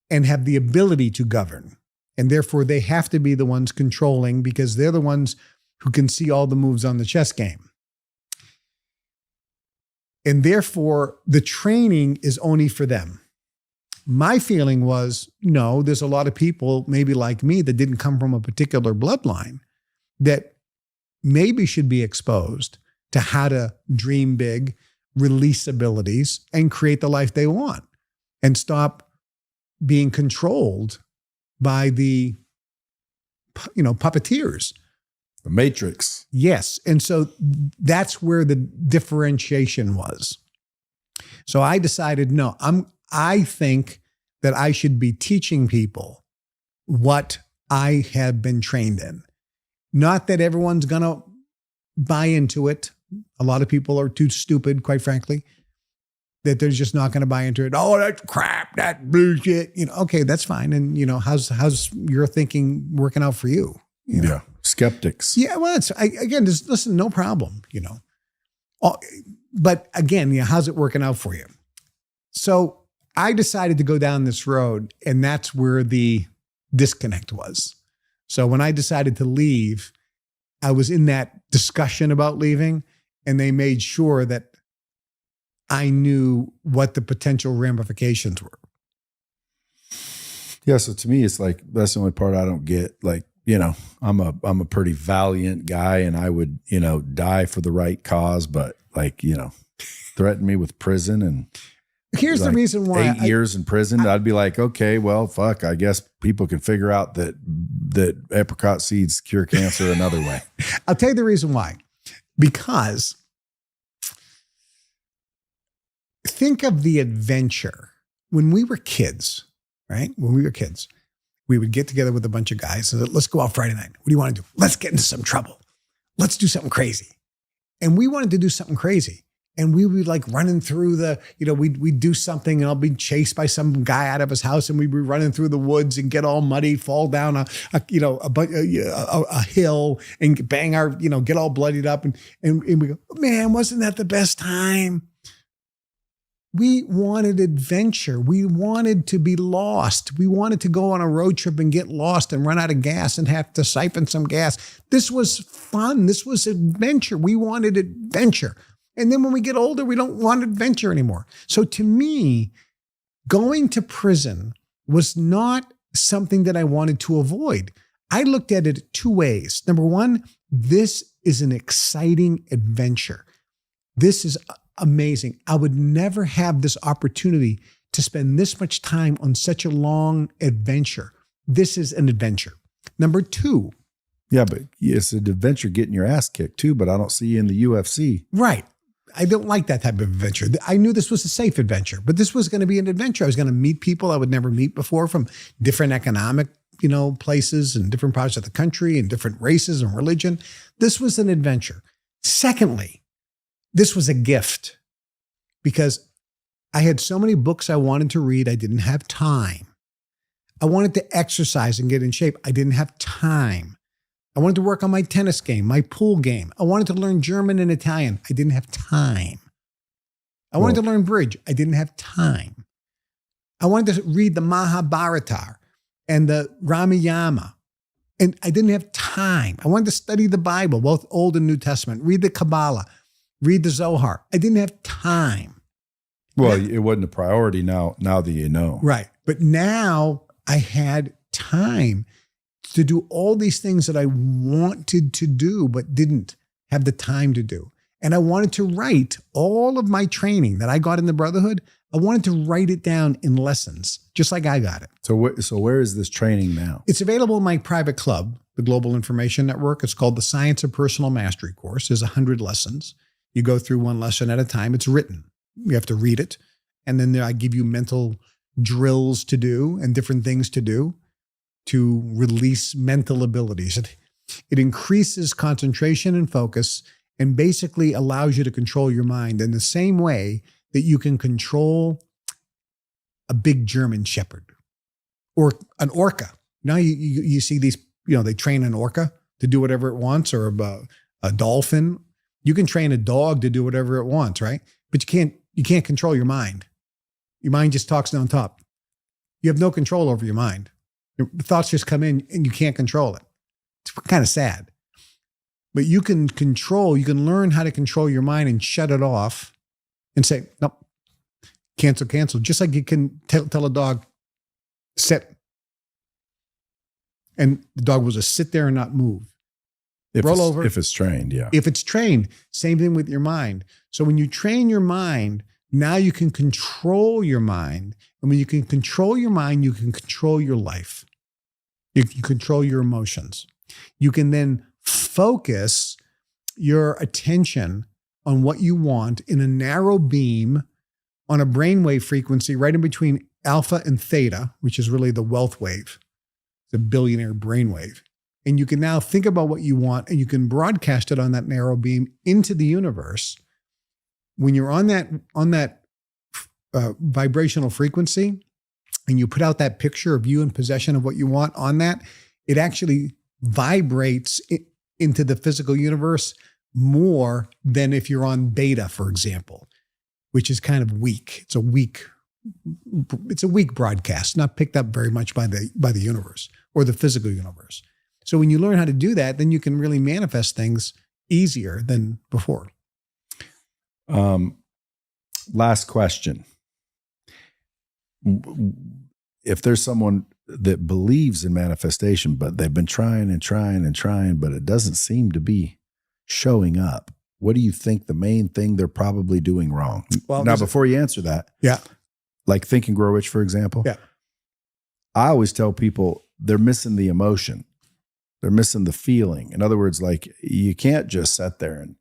and have the ability to govern. And therefore, they have to be the ones controlling, because they're the ones who can see all the moves on the chess game. And therefore, the training is only for them. My feeling was, no, there's a lot of people, maybe like me, that didn't come from a particular bloodline, that maybe should be exposed to how to dream big, release abilities, and create the life they want, and stop being controlled by the, puppeteers. The Matrix. Yes. And so that's where the differentiation was. So I decided, no, I think that I should be teaching people what I have been trained in. Not that everyone's going to buy into it. A lot of people are too stupid, quite frankly, that they're just not going to buy into it. Oh, that's crap, that bullshit. Okay, that's fine. And how's your thinking working out for you? Yeah, skeptics. Yeah, well, listen, no problem. But again, how's it working out for you? So I decided to go down this road, and that's where the disconnect was. So when I decided to leave, I was in that discussion about leaving, and they made sure that I knew what the potential ramifications were. Yeah. So to me, it's like, that's the only part I don't get. Like, I'm a pretty valiant guy, and I would, die for the right cause, but threaten me with prison, and here's the reason why 8 years in prison. I'd be like, okay, well, fuck, I guess people can figure out that apricot seeds cure cancer another way. I'll tell you the reason why. Because think of the adventure. When we were kids, right? When we were kids, we would get together with a bunch of guys. So let's go out Friday night. What do you want to do? Let's get into some trouble. Let's do something crazy. And we wanted to do something crazy. And we would like running through we'd do something, and I'll be chased by some guy out of his house, and we'd be running through the woods and get all muddy, fall down a hill and bang get all bloodied up. And we go, man, wasn't that the best time? We wanted adventure. We wanted to be lost. We wanted to go on a road trip and get lost and run out of gas and have to siphon some gas. This was fun. This was adventure. We wanted adventure. And then when we get older, we don't want adventure anymore. So to me, going to prison was not something that I wanted to avoid. I looked at it two ways. Number one, this is an exciting adventure. This is amazing. I would never have this opportunity to spend this much time on such a long adventure. This is an adventure. Number two. Yeah, but it's an adventure getting your ass kicked too, but I don't see you in the UFC. Right. I don't like that type of adventure. I knew this was a safe adventure, but this was going to be an adventure. I was going to meet people I would never meet before from different economic places and different parts of the country and different races and religion. This was an adventure. Secondly, this was a gift because I had so many books I wanted to read. I didn't have time. I wanted to exercise and get in shape. I didn't have time. I wanted to work on my tennis game, my pool game. I wanted to learn German and Italian. I didn't have time. I wanted to learn bridge. I didn't have time. I wanted to read the Mahabharata and the Ramayana, and I didn't have time. I wanted to study the Bible, both Old and New Testament, read the Kabbalah, read the Zohar. I didn't have time. Well, it wasn't a priority now that you know. Right. But now I had time to do all these things that I wanted to do, but didn't have the time to do. And I wanted to write all of my training that I got in the Brotherhood. I wanted to write it down in lessons, just like I got it. So where is this training now? It's available in my private club, the Global Information Network. It's called the Science of Personal Mastery course. There's 100 lessons. You go through one lesson at a time. It's written. You have to read it. And then I give you mental drills to do and different things to do to release mental abilities. It increases concentration and focus and basically allows you to control your mind in the same way that you can control a big German shepherd or an orca. Now you see these, they train an orca to do whatever it wants, or a dolphin. You can train a dog to do whatever it wants, right? But you can't control your mind. Your mind just talks on top. You have no control over your mind. Your thoughts just come in and you can't control it. It's kind of sad. But you can learn how to control your mind and shut it off and say, nope, cancel. Just like you can tell a dog, sit. And the dog will just sit there and not move. Roll over. If it's trained, yeah. If it's trained, same thing with your mind. So when you train your mind, now you can control your mind. And when you can control your mind, you can control your life. You can control your emotions. You can then focus your attention on what you want in a narrow beam on a brainwave frequency right in between alpha and theta, which is really the wealth wave, the billionaire brainwave. And you can now think about what you want and you can broadcast it on that narrow beam into the universe. When you're on that vibrational frequency and you put out that picture of you in possession of what you want on that, it actually vibrates into the physical universe more than if you're on beta, for example, which is kind of weak. It's a weak broadcast, not picked up very much by the universe or the physical universe. So when you learn how to do that, then you can really manifest things easier than before. Last question. If there's someone that believes in manifestation, but they've been trying, but it doesn't seem to be showing up, what do you think the main thing they're probably doing wrong? Well, now, before you answer that, like Think and Grow Rich, for example, I always tell people they're missing the emotion. They're missing the feeling. In other words, like you can't just sit there and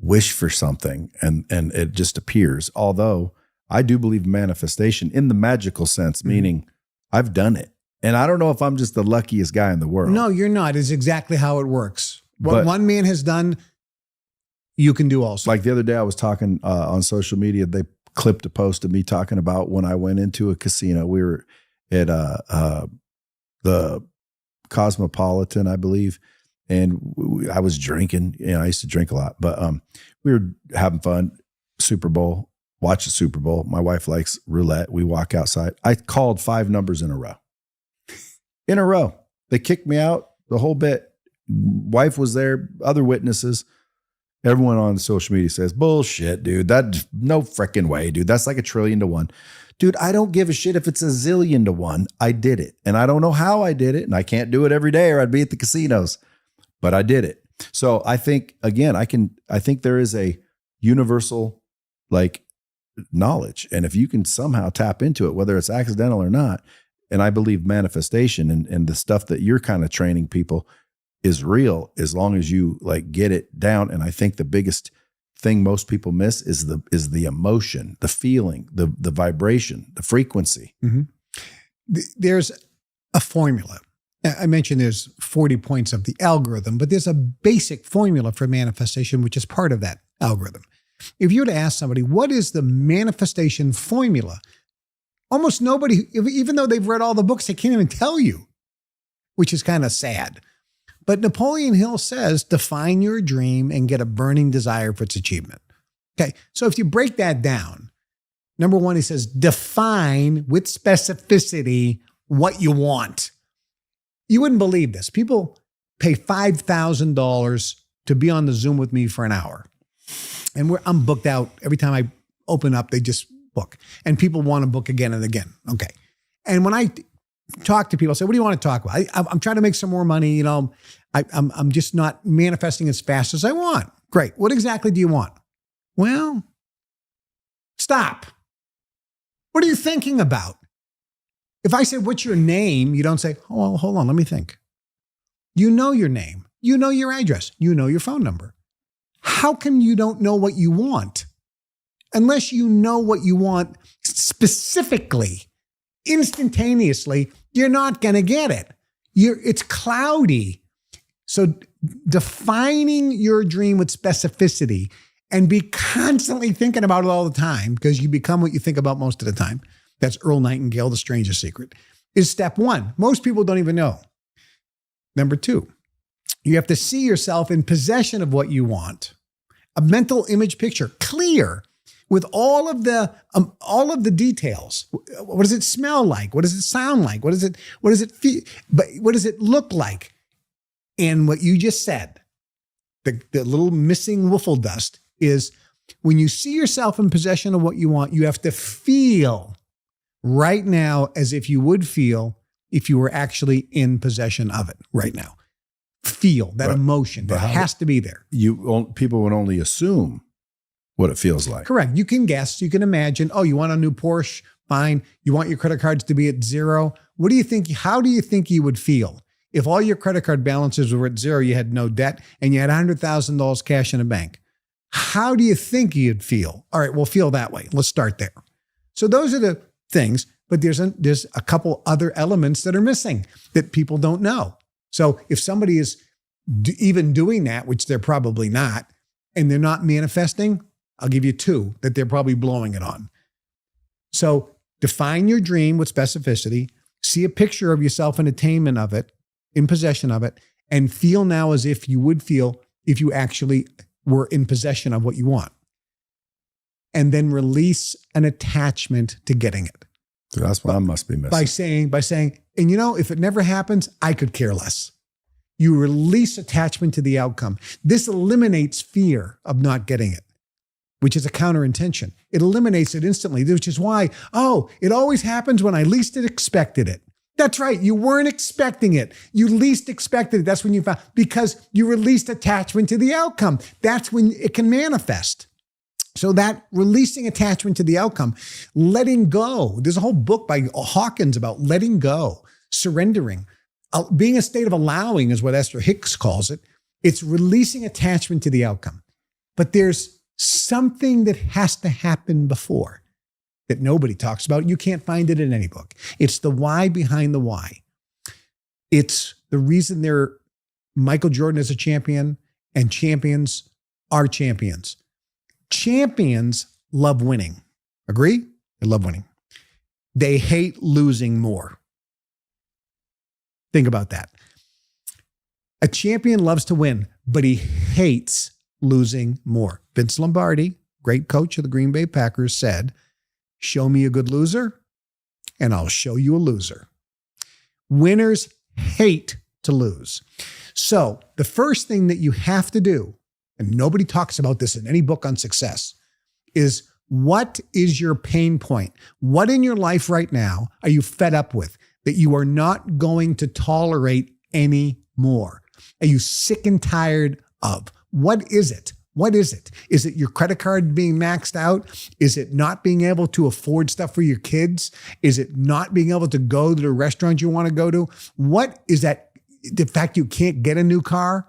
wish for something and it just appears. Although I do believe in manifestation in the magical sense, meaning I've done it. And I don't know if I'm just the luckiest guy in the world. No, you're not. It's exactly how it works. What one man has done, you can do also. Like the other day I was talking on social media, they clipped a post of me talking about when I went into a casino. We were at the Cosmopolitan, I believe. And I was drinking, I used to drink a lot, but we were having fun. Super Bowl, watch the Super Bowl. My wife likes roulette. We walk outside. I called 5 numbers in a row. They kicked me out the whole bit. Wife was there, other witnesses. Everyone on social media says, bullshit, dude. That no freaking way, dude. That's like 1 trillion to 1. Dude, I don't give a shit if it's 1 zillion to 1. I did it. And I don't know how I did it. And I can't do it every day or I'd be at the casinos. But I did it. So I think, again, I think there is a universal like knowledge. And if you can somehow tap into it, whether it's accidental or not, and I believe manifestation and the stuff that you're kind of training people is real as long as you like get it down. And I think the biggest thing most people miss is the emotion, the feeling, the vibration, the frequency. Mm-hmm. There's a formula. I mentioned there's 40 points of the algorithm, but there's a basic formula for manifestation, which is part of that algorithm. If you were to ask somebody, what is the manifestation formula? Almost nobody, even though they've read all the books, they can't even tell you, which is kind of sad. But Napoleon Hill says, define your dream and get a burning desire for its achievement. Okay, so if you break that down, number one, he says, define with specificity what you want. You wouldn't believe this. People pay $5,000 to be on the Zoom with me for an hour. And I'm booked out. Every time I open up, they just book. And people want to book again and again. Okay. And when I talk to people, I say, what do you want to talk about? I'm trying to make some more money. You know, I'm just not manifesting as fast as I want. Great. What exactly do you want? Well, stop. What are you thinking about? If I say, what's your name? You don't say, oh, well, hold on, let me think. You know your name. You know your address. You know your phone number. How come you don't know what you want? Unless you know what you want specifically, instantaneously, you're not going to get it. It's cloudy. So defining your dream with specificity and be constantly thinking about it all the time, because you become what you think about most of the time. That's Earl Nightingale, The Strangest Secret, is step one. Most people don't even know. Number two, you have to see yourself in possession of what you want. A mental image picture, clear, with all of the details. What does it smell like? What does it sound like? What does it feel? But what does it look like? And what you just said, the little missing wiffle dust, is when you see yourself in possession of what you want, you have to feel right now as if you would feel if you were actually in possession of it right now. Feel that emotion. That has to be there. People would only assume what it feels like. Correct. You can guess. You can imagine. Oh, you want a new Porsche? Fine. You want your credit cards to be at zero? What do you think? How do you think you would feel if all your credit card balances were at zero, you had no debt, and you had $100,000 cash in the bank? How do you think you'd feel? All right, we'll feel that way. Let's start there. So those are the things, but there's a couple other elements that are missing that people don't know. So if somebody is even doing that, which they're probably not, and they're not manifesting, I'll give you two that they're probably blowing it on. So define your dream with specificity, see a picture of yourself in attainment of it, in possession of it, and feel now as if you would feel if you actually were in possession of what you want. And then release an attachment to getting it. So that's what I must be missing. By saying, and you know, if it never happens, I could care less. You release attachment to the outcome. This eliminates fear of not getting it, which is a counterintention. It eliminates it instantly, which is why, it always happens when I least expected it. That's right. You weren't expecting it. You least expected it. That's when you found, because you released attachment to the outcome. That's when it can manifest. So that releasing attachment to the outcome, letting go. There's a whole book by Hawkins about letting go, surrendering, being a state of allowing is what Esther Hicks calls it. It's releasing attachment to the outcome. But there's something that has to happen before that nobody talks about. You can't find it in any book. It's the why behind the why. It's the reason Michael Jordan is a champion and champions are champions. Champions love winning. Agree? They love winning. They hate losing more. Think about that. A champion loves to win, but he hates losing more. Vince Lombardi, great coach of the Green Bay Packers, said, show me a good loser, and I'll show you a loser. Winners hate to lose. So the first thing that you have to do, and nobody talks about this in any book on success, is what is your pain point? What in your life right now are you fed up with that you are not going to tolerate anymore? Are you sick and tired of? What is it? What is it? Is it your credit card being maxed out? Is it not being able to afford stuff for your kids? Is it not being able to go to the restaurant you want to go to? What is that? The fact you can't get a new car?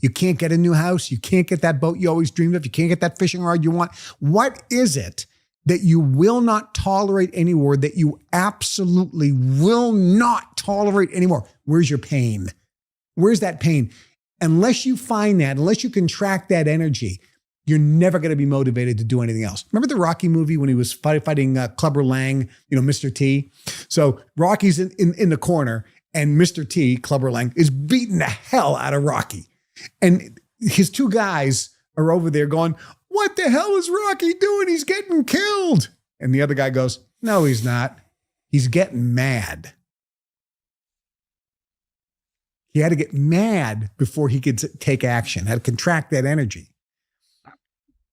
You can't get a new house? You can't get that boat you always dreamed of? You can't get that fishing rod you want? What is it that you will not tolerate anymore, that you absolutely will not tolerate anymore. Where's your pain? Where's that pain? Unless you find that, unless you contract that energy, you're never going to be motivated to do anything else. Remember the Rocky movie when he was fighting Clubber Lang, Mr. T? So Rocky's in the corner and Mr. T, Clubber Lang, is beating the hell out of Rocky. And his two guys are over there going, what the hell is Rocky doing? He's getting killed. And the other guy goes, no, he's not. He's getting mad. He had to get mad before he could take action, had to contract that energy.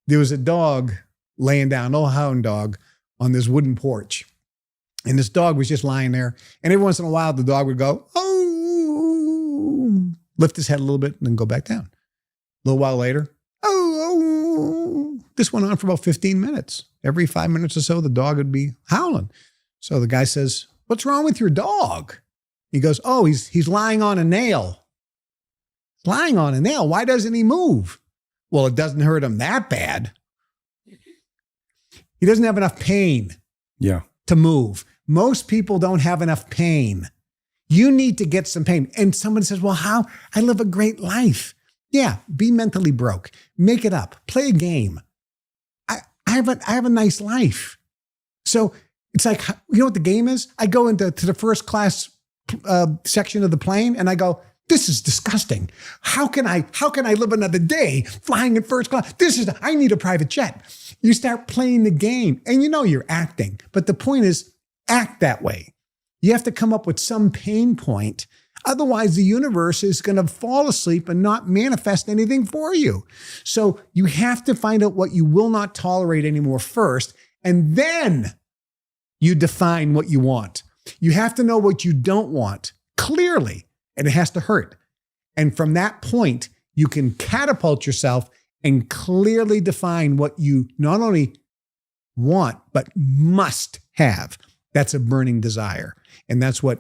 There was a dog laying down, an old hound dog, on this wooden porch. And this dog was just lying there. And every once in a while, the dog would go, oh, lift his head a little bit and then go back down. A little while later, oh. This went on for about 15 minutes. Every 5 minutes or so, the dog would be howling. So the guy says, what's wrong with your dog? He goes, oh, he's lying on a nail. He's lying on a nail. Why doesn't he move? Well, it doesn't hurt him that bad. He doesn't have enough pain to move. Most people don't have enough pain. You need to get some pain. And someone says, well, how? I live a great life. Yeah, be mentally broke. Make it up. Play a game. I have a nice life. So it's like, you know what the game is? I go into the first class section of the plane and I go, this is disgusting. How can I live another day flying in first class? I need a private jet. You start playing the game and you're acting. But the point is, act that way. You have to come up with some pain point. Otherwise, the universe is going to fall asleep and not manifest anything for you. So you have to find out what you will not tolerate anymore first, and then you define what you want. You have to know what you don't want clearly, and it has to hurt. And from that point, you can catapult yourself and clearly define what you not only want, but must have. That's a burning desire. And that's what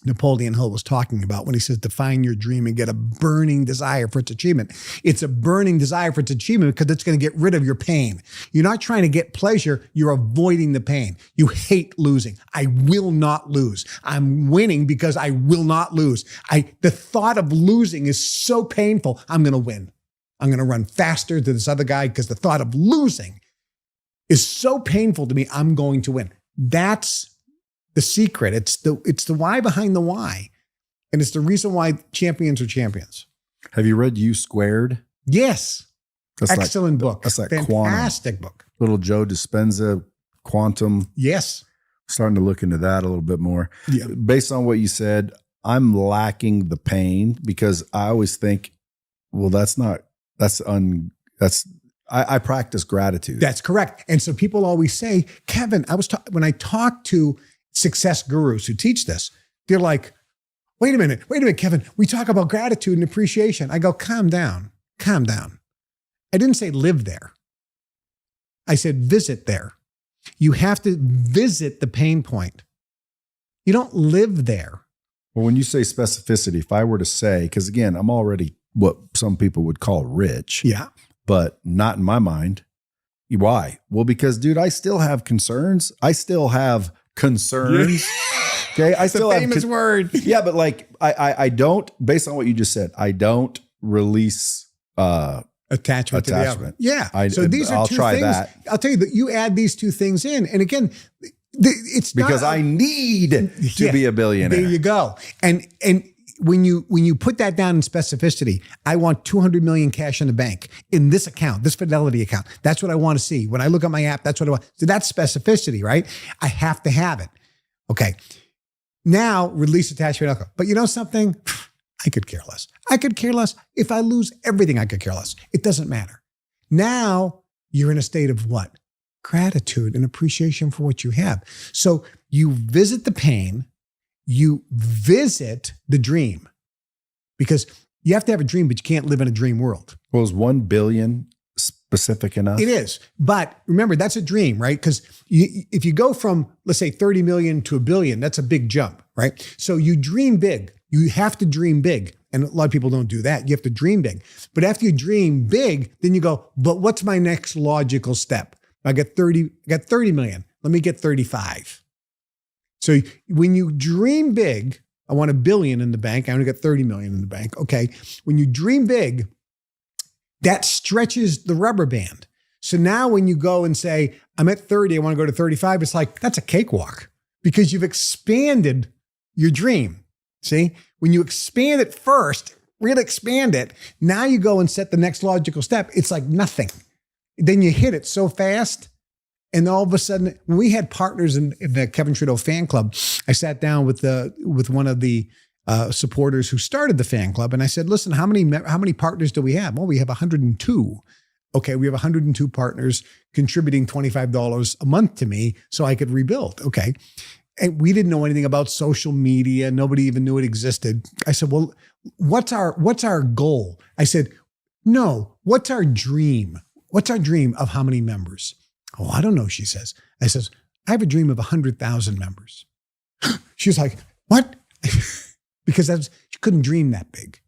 Napoleon Hill was talking about when he says, define your dream and get a burning desire for its achievement. It's a burning desire for its achievement because it's going to get rid of your pain. You're not trying to get pleasure. You're avoiding the pain. You hate losing. I will not lose. I'm winning because I will not lose. The thought of losing is so painful. I'm going to win. I'm going to run faster than this other guy because the thought of losing is so painful to me. I'm going to win. That's the secret. It's the why behind the why. And it's the reason why champions are champions. Have you read U Squared? Yes. That's excellent book. That's like fantastic quantum. Book. Little Joe Dispenza, quantum. Yes. Starting to look into that a little bit more. Yeah. Based on what you said, I'm lacking the pain because I always think, well, I practice gratitude. That's correct. And so people always say, Kevin, when I talk to success gurus who teach this, they're like, wait a minute, Kevin, we talk about gratitude and appreciation. I go, calm down. I didn't say live there. I said, visit there. You have to visit the pain point. You don't live there. Well, when you say specificity, if I were to say, because again, I'm already what some people would call rich. Yeah. But not in my mind. Why? Well, because dude, I still have concerns. I still have concerns. Okay. I still have famous word. Yeah. But like, I don't, based on what you just said, I don't release, attachment to the other. Yeah. So these are I'll two try things. That. I'll tell you that you add these two things in. And again, it's because I need to be a billionaire. There you go. And when you put that down in specificity, I want 200 million cash in the bank in this account, this Fidelity account. That's what I want to see. When I look at my app, that's what I want. So that's specificity, right? I have to have it. Okay. Now release attachment alcohol. But you know something? I could care less. I could care less. If I lose everything, I could care less. It doesn't matter. Now you're in a state of what? Gratitude and appreciation for what you have. So you visit the pain, you visit the dream, because you have to have a dream, but you can't live in a dream world. Well, is 1 billion specific enough? It is. But remember, that's a dream, right? Because if you go from, let's say, 30 million to 1 billion, that's a big jump, right? So you dream big. You have to dream big. And a lot of people don't do that. You have to dream big. But after you dream big, then you go, but what's my next logical step? I got 30 million. Let me get 35. So when you dream big, I want $1 billion in the bank. I only got 30 million in the bank. Okay. When you dream big, that stretches the rubber band. So now when you go and say, I'm at 30, I want to go to 35, it's like, that's a cakewalk because you've expanded your dream. See, when you expand it first, really expand it, now you go and set the next logical step. It's like nothing. Then you hit it so fast. And all of a sudden, when we had partners in the Kevin Trudeau fan club, I sat down with one of the supporters who started the fan club. And I said, listen, how many partners do we have? Well, we have 102. Okay, we have 102 partners contributing $25 a month to me so I could rebuild. Okay. And we didn't know anything about social media. Nobody even knew it existed. I said, well, what's our goal? I said, no, what's our dream? What's our dream of how many members? Oh, I don't know, she says. I says, I have a dream of 100,000 members. She was like, what? Because she couldn't dream that big.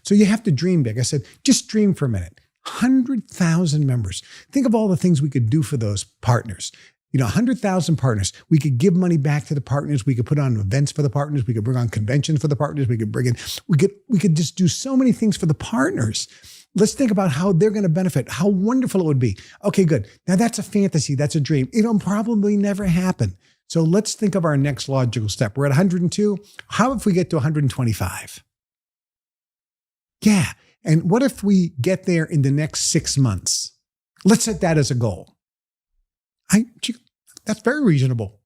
So you have to dream big. I said, just dream for a minute. 100,000 members. Think of all the things we could do for those partners. 100,000 partners. We could give money back to the partners. We could put on events for the partners. We could bring on conventions for the partners. We could just do so many things for the partners. Let's think about how they're going to benefit, how wonderful it would be. Okay, good. Now that's a fantasy. That's a dream. It'll probably never happen. So let's think of our next logical step. We're at 102. How if we get to 125? Yeah. And what if we get there in the next 6 months? Let's set that as a goal. That's very reasonable.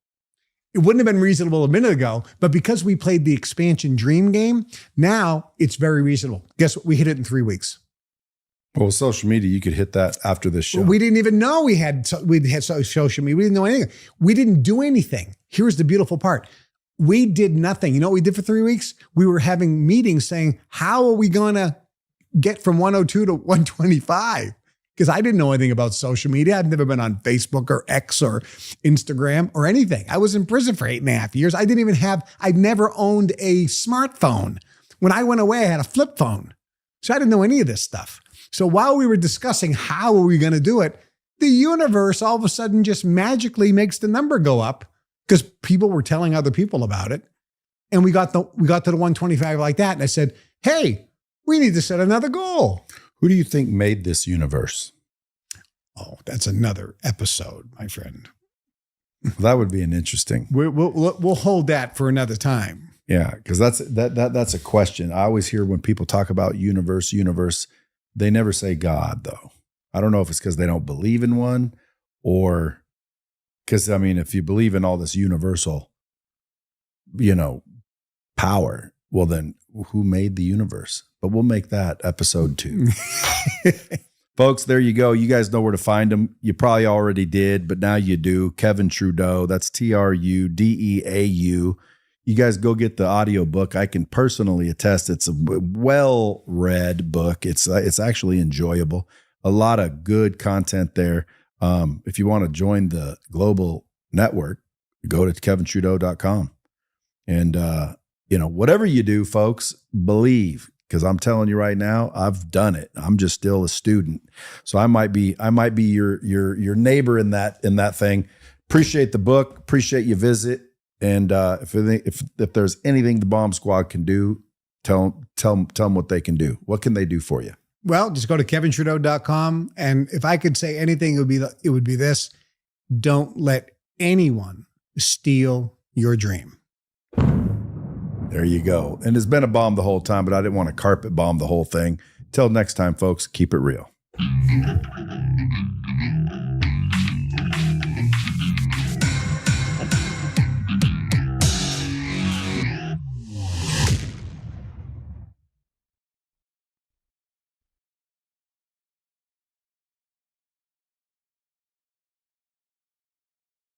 It wouldn't have been reasonable a minute ago, but because we played the expansion dream game, now it's very reasonable. Guess what? We hit it in 3 weeks. Well, social media, you could hit that after this show. We didn't even know we had social media. We didn't know anything. We didn't do anything. Here's the beautiful part. We did nothing. You know what we did for 3 weeks? We were having meetings saying, how are we going to get from 102 to 125? Because I didn't know anything about social media. I've never been on Facebook or X or Instagram or anything. I was in prison for 8.5 years. I'd never owned a smartphone. When I went away, I had a flip phone. So I didn't know any of this stuff. So while we were discussing how are we going to do it, the universe all of a sudden just magically makes the number go up because people were telling other people about it. And we got to the 125 like that. And I said, hey, we need to set another goal. Who do you think made this universe? Oh, that's another episode, my friend. That would be an interesting. We'll hold that for another time. Yeah, because that's a question. I always hear when people talk about universe, they never say God, though. I don't know if it's because they don't believe in one or because, if you believe in all this universal, power, well, then who made the universe? But we'll make that episode 2. Folks, there you go. You guys know where to find him. You probably already did, but now you do. Kevin Trudeau. That's Trudeau. You guys go get the audio book. I can personally attest it's a well-read book. It's actually enjoyable. A lot of good content there. If you want to join the global network, go to kevintrudeau.com. And, whatever you do, folks, believe, because I'm telling you right now, I've done it. I'm just still a student. So I might be your neighbor in that thing. Appreciate the book. Appreciate you visit. And if there's anything the Bomb Squad can do, tell them what they can do. What can they do for you? Well, just go to kevintrudeau.com. And if I could say anything, it would be this: don't let anyone steal your dream. There you go. And it's been a bomb the whole time, but I didn't want to carpet bomb the whole thing. Till next time, folks, keep it real.